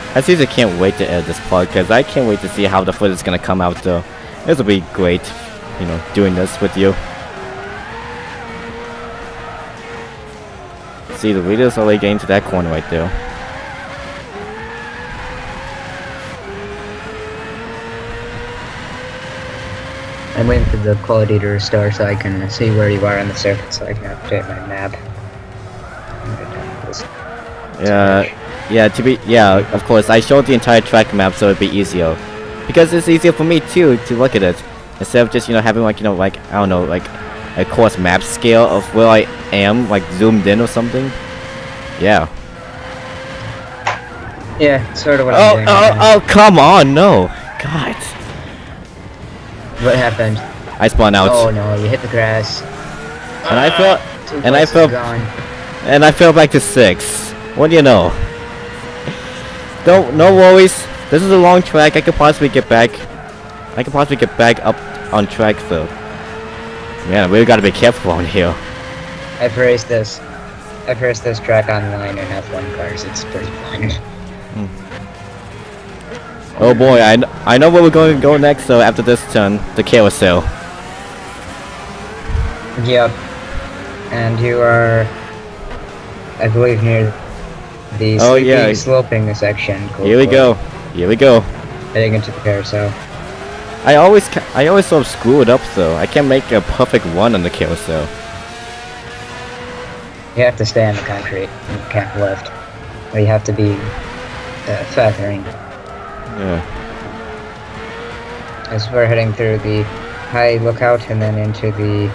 I seriously can't wait to edit this part, because I can't wait to see how the footage is going to come out though. This will be great, doing this with you. See, the video's already getting to that corner right there. I'm waiting for the quality to restore so I can see where you are on the circuit so I can update my map. Yeah, of course, I showed the entire track map so it'd be easier. Because it's easier for me too to look at it. Instead of just, having I don't know, like a course map scale of where I am, like zoomed in or something. Yeah. Yeah, sort of what I'm doing. Oh, come on, no. God. What happened? I spun out. Oh no, you hit the grass. And I fell back to 6. What do you know? No worries. This is a long track. I could possibly get back up on track though. Man, we gotta be careful on here. I've raced this track online in F1 cars. It's pretty fun. Oh boy, I know where we're going to go next. So after this turn, the carousel. Yep. And you are, I believe, near the sloping section. Cool. Here we go. Heading into the carousel. I always sort of screw it up though. I can't make a perfect run on the carousel. You have to stay on the concrete. You can't lift. Or you have to be feathering. Yeah. As we're heading through the high lookout and then into the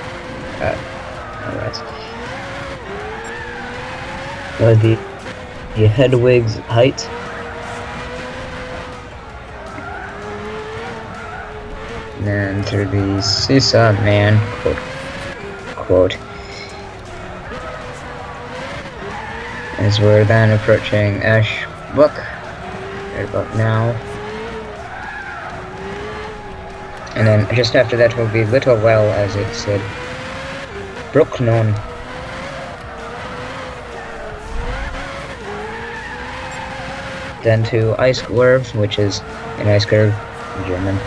the Hedwig's Height. And through the seesaw man, quote, as we're then approaching Ashbrook, right about now. And then just after that will be Little Well, as it said, Brooknon. Then to Ice Curve, which is an ice curve in German.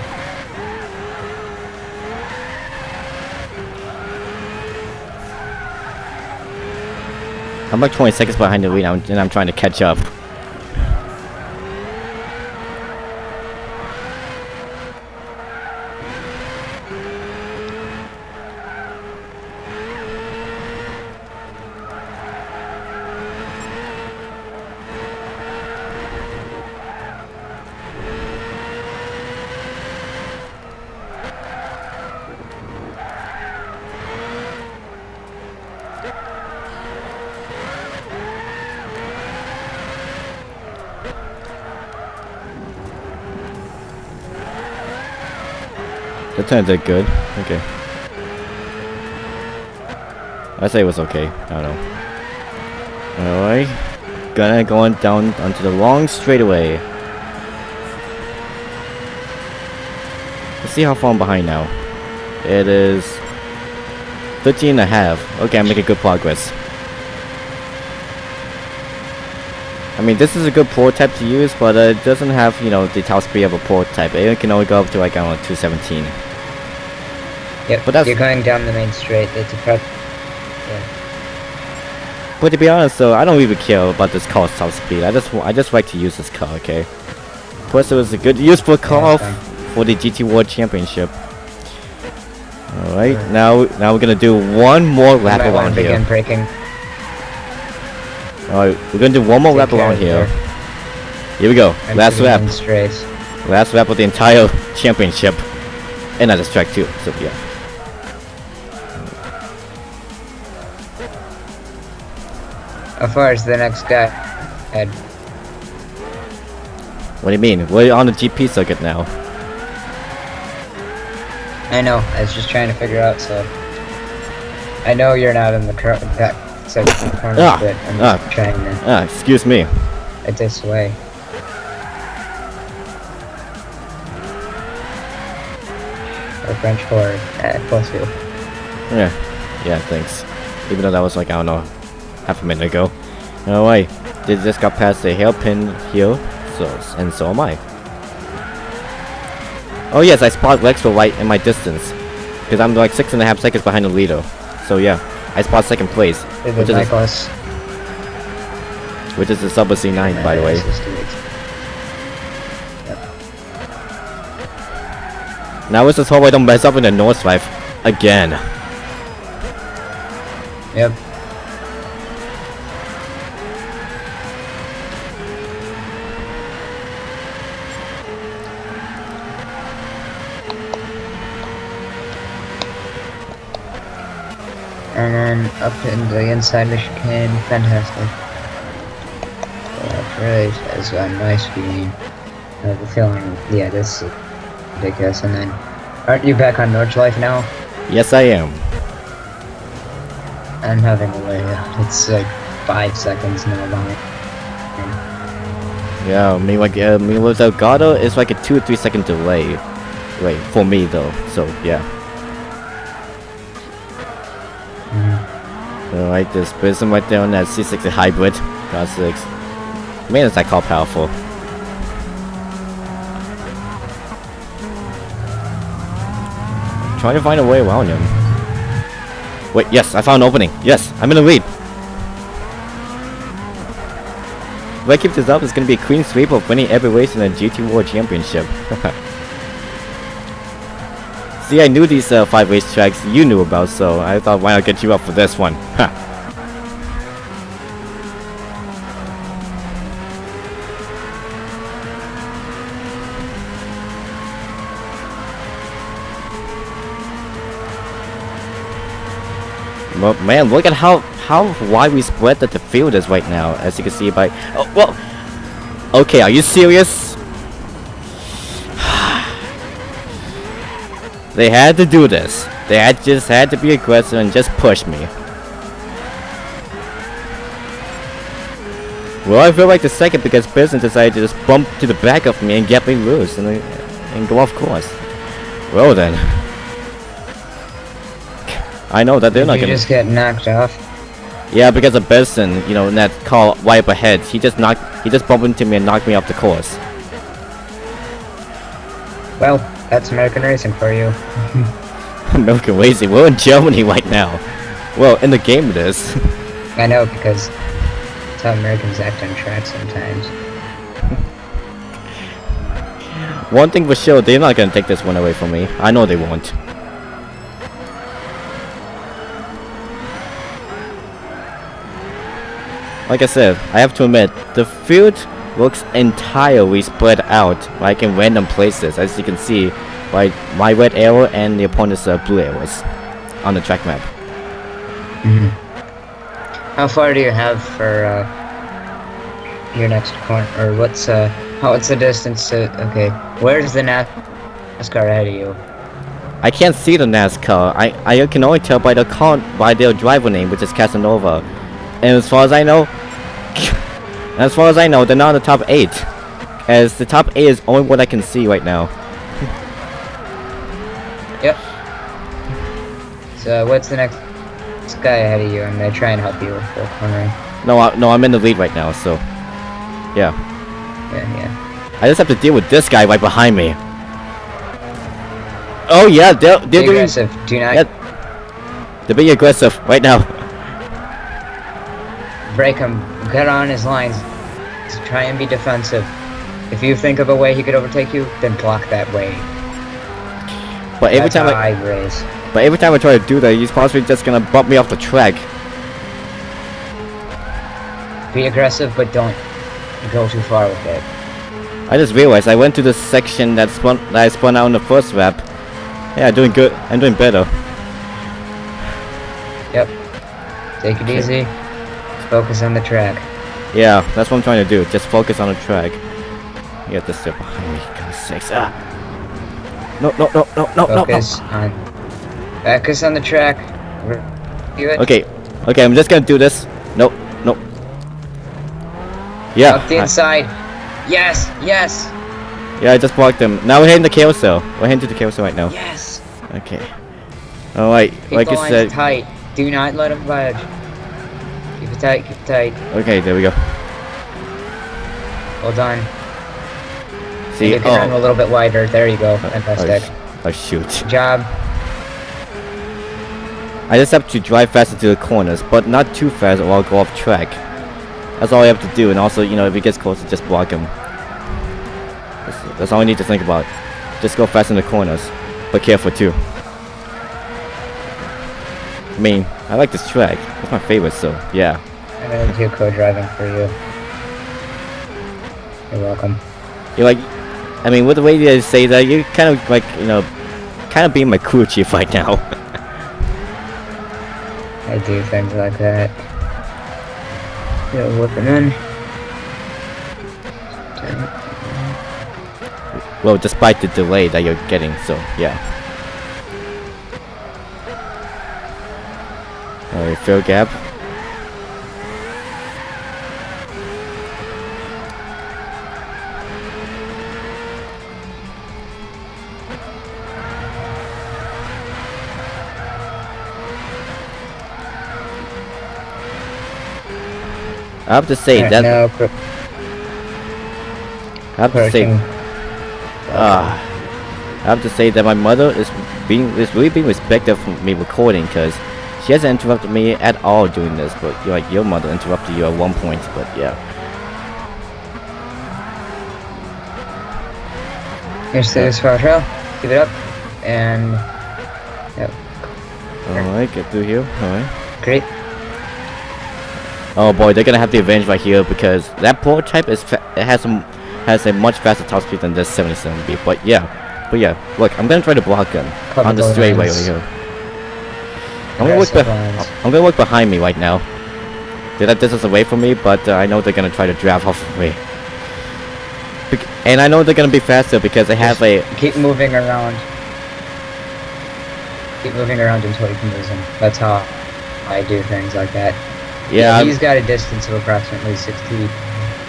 I'm like 20 seconds behind the lead, and I'm trying to catch up. The turn did good. Okay. I say it was okay. I don't know. Alright. Gonna go on down onto the long straightaway. Let's see how far I'm behind now. It is 13 and a half. Okay, I'm making good progress. I mean, this is a good prototype to use, but it doesn't have, you know, the top speed of a prototype. It can only go up to like, I don't know, 217. Yep, But that's, you're going down the main straight. It's a prep. Yeah. but to be honest though, I don't really care about this car's top speed. I just like to use this car, okay? Plus it was a good useful car Yeah, for the GT World Championship. Alright, now we're gonna do one more lap You might want around to begin here. braking. Alright, we're gonna do one more Take lap care around of here. there. Here we go. And Last to the lap. main straight. Last lap of the entire championship. And at this track too, so yeah. How far is the next guy? Head. What do you mean? We're on the GP circuit now. I know. I was just trying to figure out. So I know you're not in the back section of the corner, Ah, but I'm ah. just trying to Excuse me. get this way. Or French forward plus you. Yeah, thanks. Even though that was like, I don't know, half a minute ago. Alright, they just got past the hairpin here, so am I. Oh yes, I spot Lexwell right in my distance. Because I'm like 6.5 seconds behind the leader. So yeah, I spot second place. Which is, Nicholas. which is the Sub C9 by the way. Now it's just hope I don't mess up in the North Drive again. Yep. And then up in the inside Michigan, fantastic. That really is a nice feeling. I have a feeling, yeah, this is ridiculous. And then, aren't you back on Nordschleife now? Yes I am. I'm having a way out. It's like 5 seconds now behind. Yeah, me with Elgato, it's like a 2 or 3 second delay. Right, for me though, so yeah. Alright, this prism right there on that C60 hybrid. God 6. Man, is that car powerful. Trying to find a way around him. Wait, yes, I found an opening. Yes, I'm in the lead. If I keep this up, it's gonna be a clean sweep of winning every race in the GT World Championship. See, I knew these 5 racetracks you knew about, so I thought why not get you up for this one. Ha! Well, man, look at how wide we spread that the field is right now, as you can see by... Oh, well... Okay, are you serious? They had to do this. They just had to be aggressive and just push me. Well, I feel like the second because Business decided to just bump to the back of me and get me loose and go off course. Well then. I know that they're not gonna just get knocked off. Yeah, because of Benson, you know, in that car right up ahead, he just bumped into me and knocked me off the course. Well, that's American racing for you. American racing, we're in Germany right now. Well, in the game it is. I know, because that's how Americans act on track sometimes. One thing for sure, they're not gonna take this one away from me. I know they won't. Like I said, I have to admit, the field looks entirely spread out, like in random places, as you can see, like my red arrow and the opponent's blue arrows on the track map. How far do you have for your next corner, or what's the distance to? Okay, where's the NASCAR ahead of you? I can't see the NASCAR. I can only tell by their driver name, which is Casanova. And as far as I know, they're not in the top 8. As the top 8 is only what I can see right now. Yep. So what's the next guy ahead of you? I'm gonna try and help you with the cornering. No, I'm in the lead right now, so yeah. Yeah. I just have to deal with this guy right behind me. Oh yeah, they're Be being aggressive. Do not they're being aggressive right now. break him. Get on his lines. Just try and be defensive. If you think of a way he could overtake you, then block that way. But every That's time how I race. But every time I try to do that, he's possibly just gonna bump me off the track. Be aggressive, but don't go too far with it. I just realized I went to the section that I spun out in the first lap. Yeah, doing good. I'm doing better. Yep. Take it easy. Focus on the track. Yeah, that's what I'm trying to do. Just focus on the track. You have to step behind me. God's sakes. Ah. No. Focus on the track. Do it. Okay, I'm just gonna do this. No. Yeah. Up the inside. Yes. Yeah, I just blocked him. Now we're heading to carousel. We're heading to the carousel right now. Yes. Okay. Alright, like you said. Tight. Do not let him budge. Keep it tight. Okay, there we go. Well done. See, you can run a little bit wider. There you go. Fantastic. Oh shoot. Good job. I just have to drive fast into the corners, but not too fast or I'll go off track. That's all I have to do, and also, you know, if he gets closer, just block him. That's all I need to think about. Just go fast in the corners, but careful too. I mean, I like this track. It's my favorite, so yeah. I'm gonna do co-driving for you. You're welcome. You're like, I mean, with the way you say that, you're kind of like, you know, kind of being my crew chief right now. I do things like that. You're whipping in. Well, despite the delay that you're getting, so yeah. Alright, fill gap. I have to say that. No, I have to say that my mother is really being respectful for me recording, because she hasn't interrupted me at all doing this. But like your mother interrupted you at one point. But yeah. Here's the spot trail. Keep it up, and yep. All right, get through here. All right. Great. Oh boy, they're gonna have the advantage right here because that prototype has a much faster top speed than this 77B. But yeah, look, I'm gonna try to block him on the straightaway right here. I'm gonna look behind me right now. They're that distance away from me, but I know they're gonna try to drive off of me. And I know they're gonna be faster because they have a. Keep moving around. keep moving around until you can lose him. That's how I do things like that. Yeah, He's got a distance of approximately 60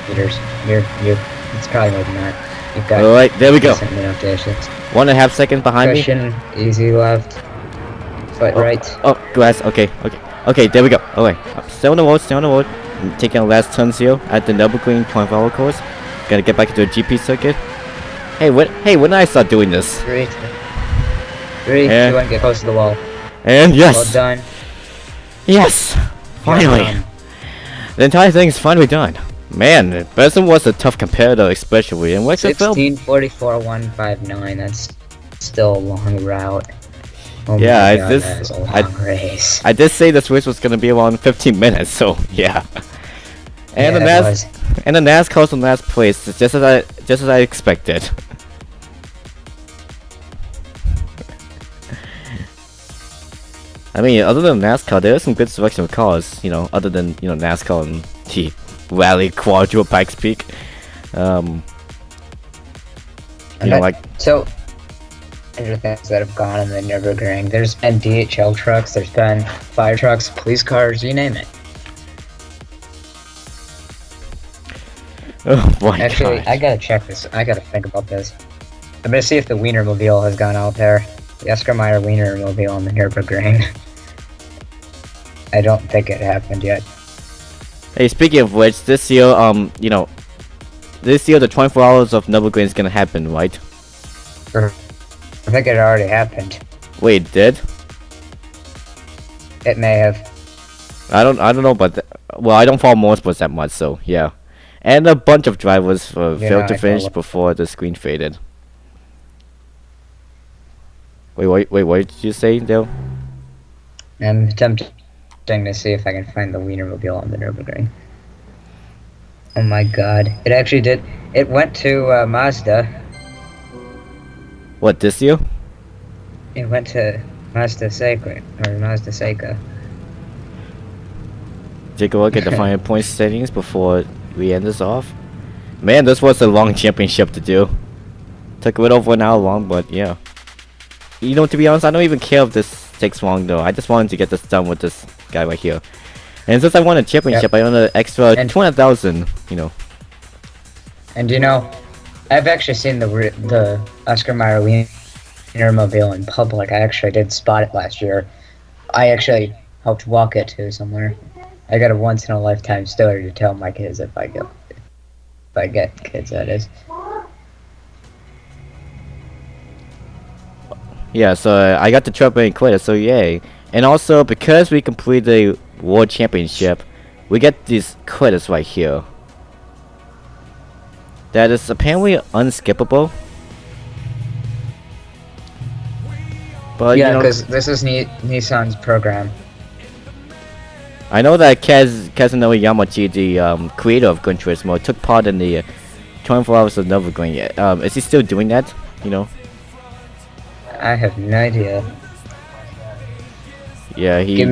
meters. It's probably more than that. You've got alright, there we go. decent enough distance. 1.5 seconds behind me. Cushion, easy left, foot right. Oh, glass. Okay, okay. Okay, there we go. Alright. Stay on the road, stay on the road. I'm taking the last turns here at the Nürburgring 24-hour course. Gotta get back to the GP circuit. Hey, when did I start doing this? Three, And- two, and get close to the wall. And yes! Well done. Yes! Finally! Well done. The entire thing is finally done. Man, Benson was a tough competitor, especially in Wexford. 16:44.159. That's still a long route. Oh Yeah, my I God, just- that is a long I- race. I did say this race was gonna be around 15 minutes, so yeah. And Yeah, the it NAS was. and the NASCAR's in last place, just as I expected. I mean, other than NASCAR, there are some good selection of cars. You know, other than NASCAR and the Rally Quadro Pikes Peak. Like So, other things that have gone in the Nürburgring. There's been DHL trucks, there's been fire trucks, police cars, you name it. oh my Actually, gosh. I gotta check this. I gotta think about this. I'm gonna see if the Wienermobile has gone out there. The Oscar Mayer Wienermobile on the Nürburgring. I don't think it happened yet. Hey, speaking of which, this year, this year the 24 hours of Nürburgring is gonna happen, right? I think it already happened. Wait, it did? It may have. I don't know, but well, I don't follow motorsports that much, so yeah. And a bunch of drivers Yeah, failed to I finish follow. before the screen faded. Wait, what did you say, Dale? I'm attempting to see if I can find the Wienermobile on the Nürburgring. Oh my God! It actually did. It went to Mazda. What, this year? It went to Mazda Seika or Mazda Seika. Take a look at the final point settings before we end this off. Man, this was a long championship to do. Took a bit over an hour long, but yeah. To be honest, I don't even care if this takes long though. I just wanted to get this done with this guy right here. And since I won a championship, I earned an extra And- 200,000, And I've actually seen the Oscar Mayer Wienermobile in public. I actually did spot it last year. I actually helped walk it to somewhere. I got a once in a lifetime story to tell my kids if I get kids, that is. Yeah, so I got the trophy and quit, so yay. And also, because we completed the World Championship, we get these credits right here. That is apparently unskippable. But Yeah, because this is Nissan's program. I know that Kazunori Yamachi, the creator of Gran Turismo, took part in the 24 hours of Nürburgring. Is he still doing that? I have no idea. Yeah, he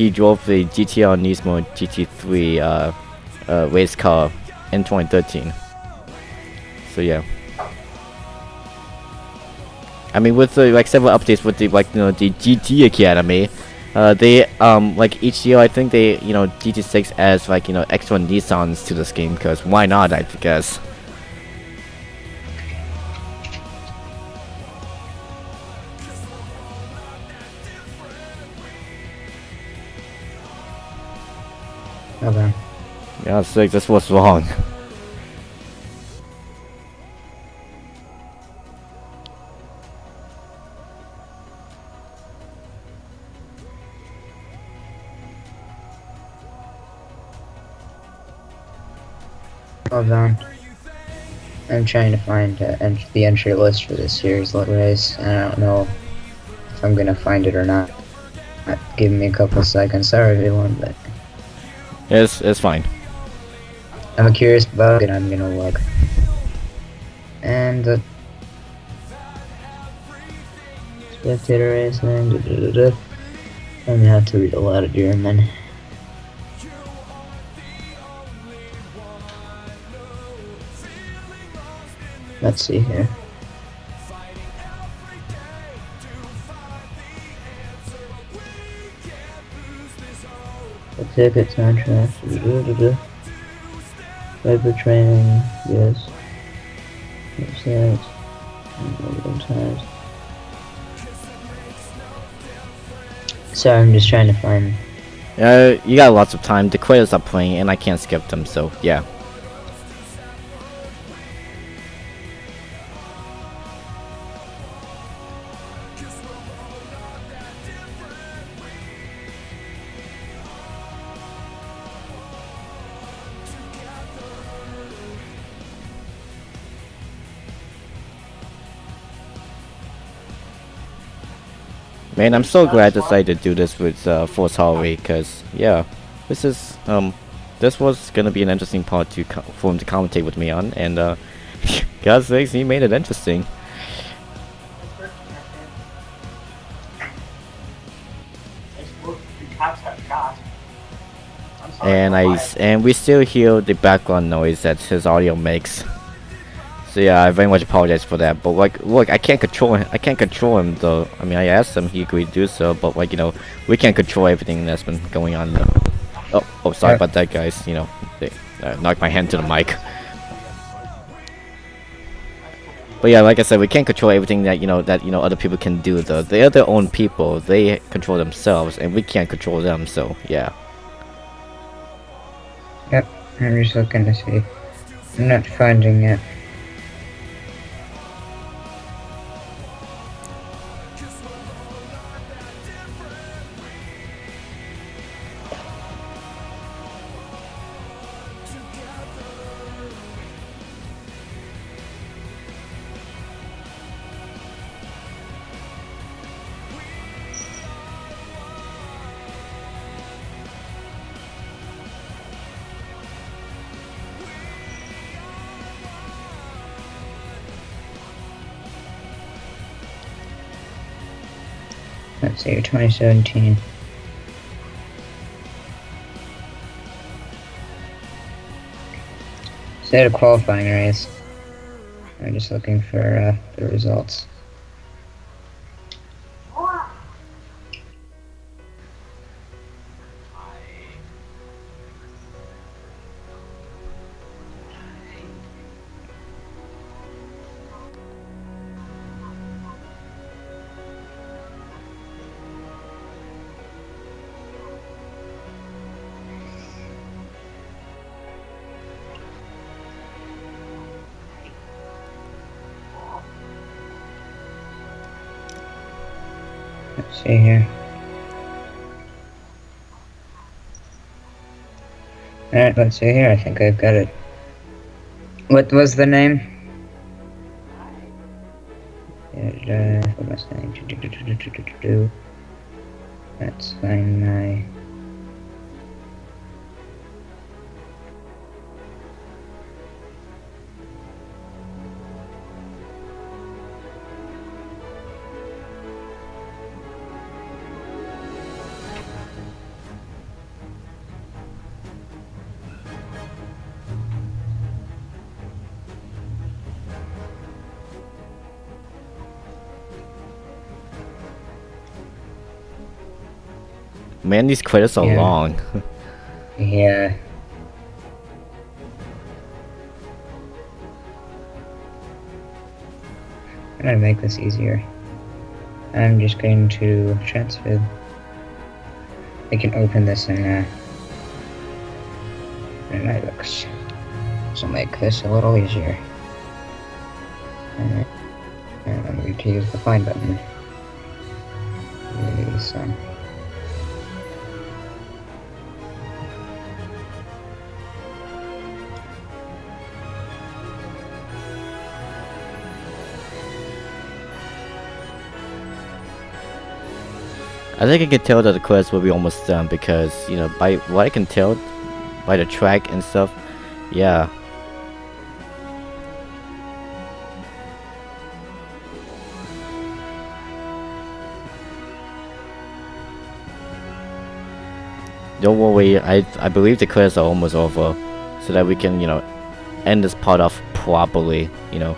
drove the GTR Nismo GT3 race car in 2013. So yeah. I mean, with several updates with the the GT Academy, they each year I think they GT6 adds extra Nissans to this game, because why not, I guess. Okay. Yeah, sick. This was wrong. Hold on. I'm trying to find the entry list for this year's race, and I don't know if I'm gonna find it or not. Give me a couple seconds. Sorry, everyone, but It's fine. I'm curious about it. I'm gonna look. And spectator racing. I'm gonna have to read a lot of German. Let's see here. A ticket soundtrack. Driver training. Yes. Website. Times. Sorry, I'm just trying to find. You got lots of time. The credits are playing, and I can't skip them. So yeah. Man, I'm so glad I decided to do this with Force Hallway, because yeah, this is this was gonna be an interesting part to for him to commentate with me on, and God's sakes, he made it interesting. And we still hear the background noise that his audio makes. So yeah, I very much apologize for that. But like, look, I can't control him though. I mean, I asked him, he agreed to do so. But like, you know, we can't control everything that's been going on though. Oh, sorry about that, guys. You know, they knocked my hand to the mic. But yeah, like I said, we can't control everything that other people can do though. They are their own people. They control themselves, and we can't control them. So yeah. Yep, I'm just looking to see. I'm not finding it. Let's see, 2017. So they had a qualifying race. I'm just looking for the results. Let's see here. Alright, let's see here. I think I've got it. What was the name? What was the name? Let's find my... Man, these credits are long. Yeah. I'm gonna make this easier. I'm just going to transfer. I can open this in my books. This will make this a little easier. And I'm going to use the find button. So. I think I can tell that the quest will be almost done because, you know, by what I can tell, by the track and stuff, yeah. Don't worry, I believe the quests are almost over, so that we can, you know, end this part off properly, you know.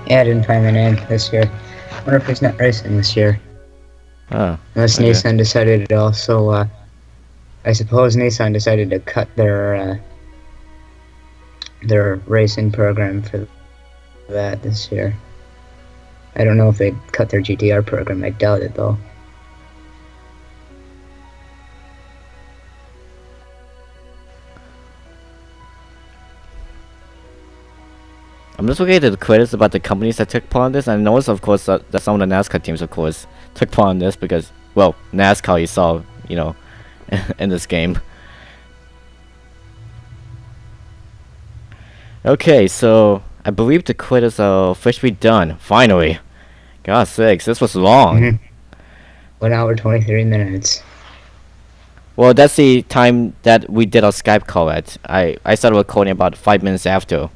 Yeah, I didn't find the name this year. I wonder if he's not racing this year. Oh, Unless okay. Nissan decided to also, I suppose Nissan decided to cut their racing program for that this year. I don't know if they cut their GTR program. I doubt it though. I'm just looking at the credits about the companies that took part in this, and I noticed, of course, that some of the NASCAR teams, of course, took part in this because, well, NASCAR you saw, you know, in this game. Okay, so I believe the credits are officially done. Finally. God sakes, this was long. Mhm. 1 hour 23 minutes. Well, that's the time that we did our Skype call at. I started recording about 5 minutes after,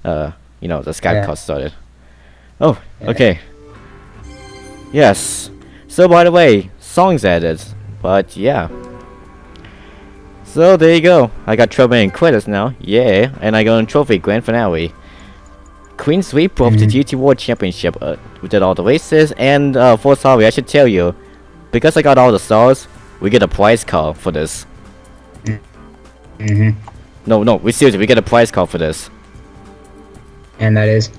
you know, the Skype Yeah. call started. Oh, Yeah. okay. Yes. So, by the way, songs added. But, yeah. So, there you go. I got trophy and credits now. Yeah. And I got a trophy grand finale. Queen sweep of the GT World Championship. We did all the races. And, for sorry, I should tell you, because I got all the stars, we get a prize card for this. Mhm. No, we seriously, we get a prize card for this. And that is.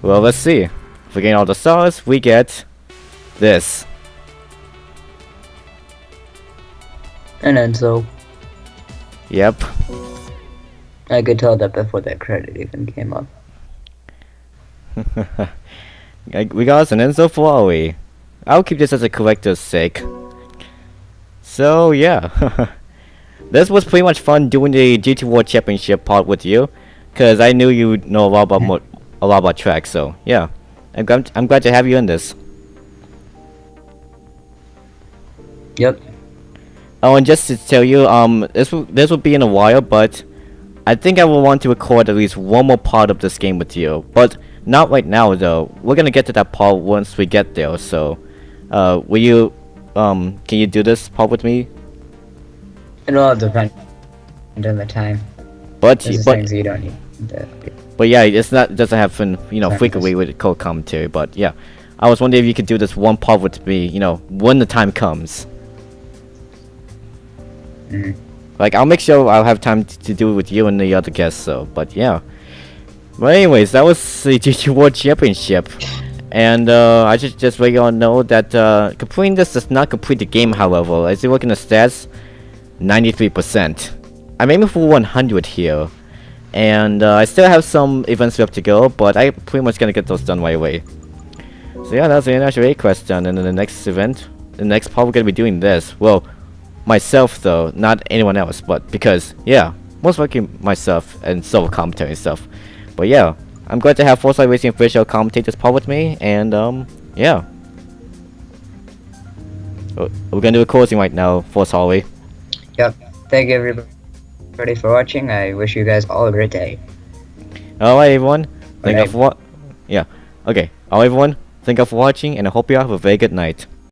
Well, let's see. If we gain all the stars, we get this. And then so Yep. I could tell that before that credit even came up. We got us an Enzo Ferrari. I'll keep this as a collector's sake. So yeah, this was pretty much fun doing the GT World Championship part with you, cause I knew you know a lot about track. So yeah, I'm glad to have you in this. Yep. Oh, and just to tell you, this will be in a while, but I think I will want to record at least one more part of this game with you, but not right now though. We're gonna get to that part once we get there. So, will you, can you do this part with me? It'll all depend on the time. But There's but things you don't need to. but yeah, it's not, it doesn't happen, you know, Practice. frequently with co-commentary. But yeah, I was wondering if you could do this one part with me, you know, when the time comes. Mhm. Like, I'll make sure I'll have time to do it with you and the other guests. So, but yeah. But anyways, that was the GT World Championship. And I should just let you all know that completing this does not complete the game, however. As you look in the stats, 93%. I'm aiming for 100 here. And I still have some events left to go, but I'm pretty much gonna get those done right away. So yeah, that's the International 8 quest done. And in the next event, the next part we're gonna be doing this. Well, myself though, not anyone else, but because, yeah, most likely myself and solo commentary and stuff. But yeah, I'm glad to have Forza Racing Official commentate this part with me, and yeah. We're gonna do a closing right now for Holly. Yep. Thank you everybody for watching. I wish you guys all a great day. Alright everyone, thank you night. for what? Yeah, okay. Alright everyone, thank you for watching, and I hope you have a very good night.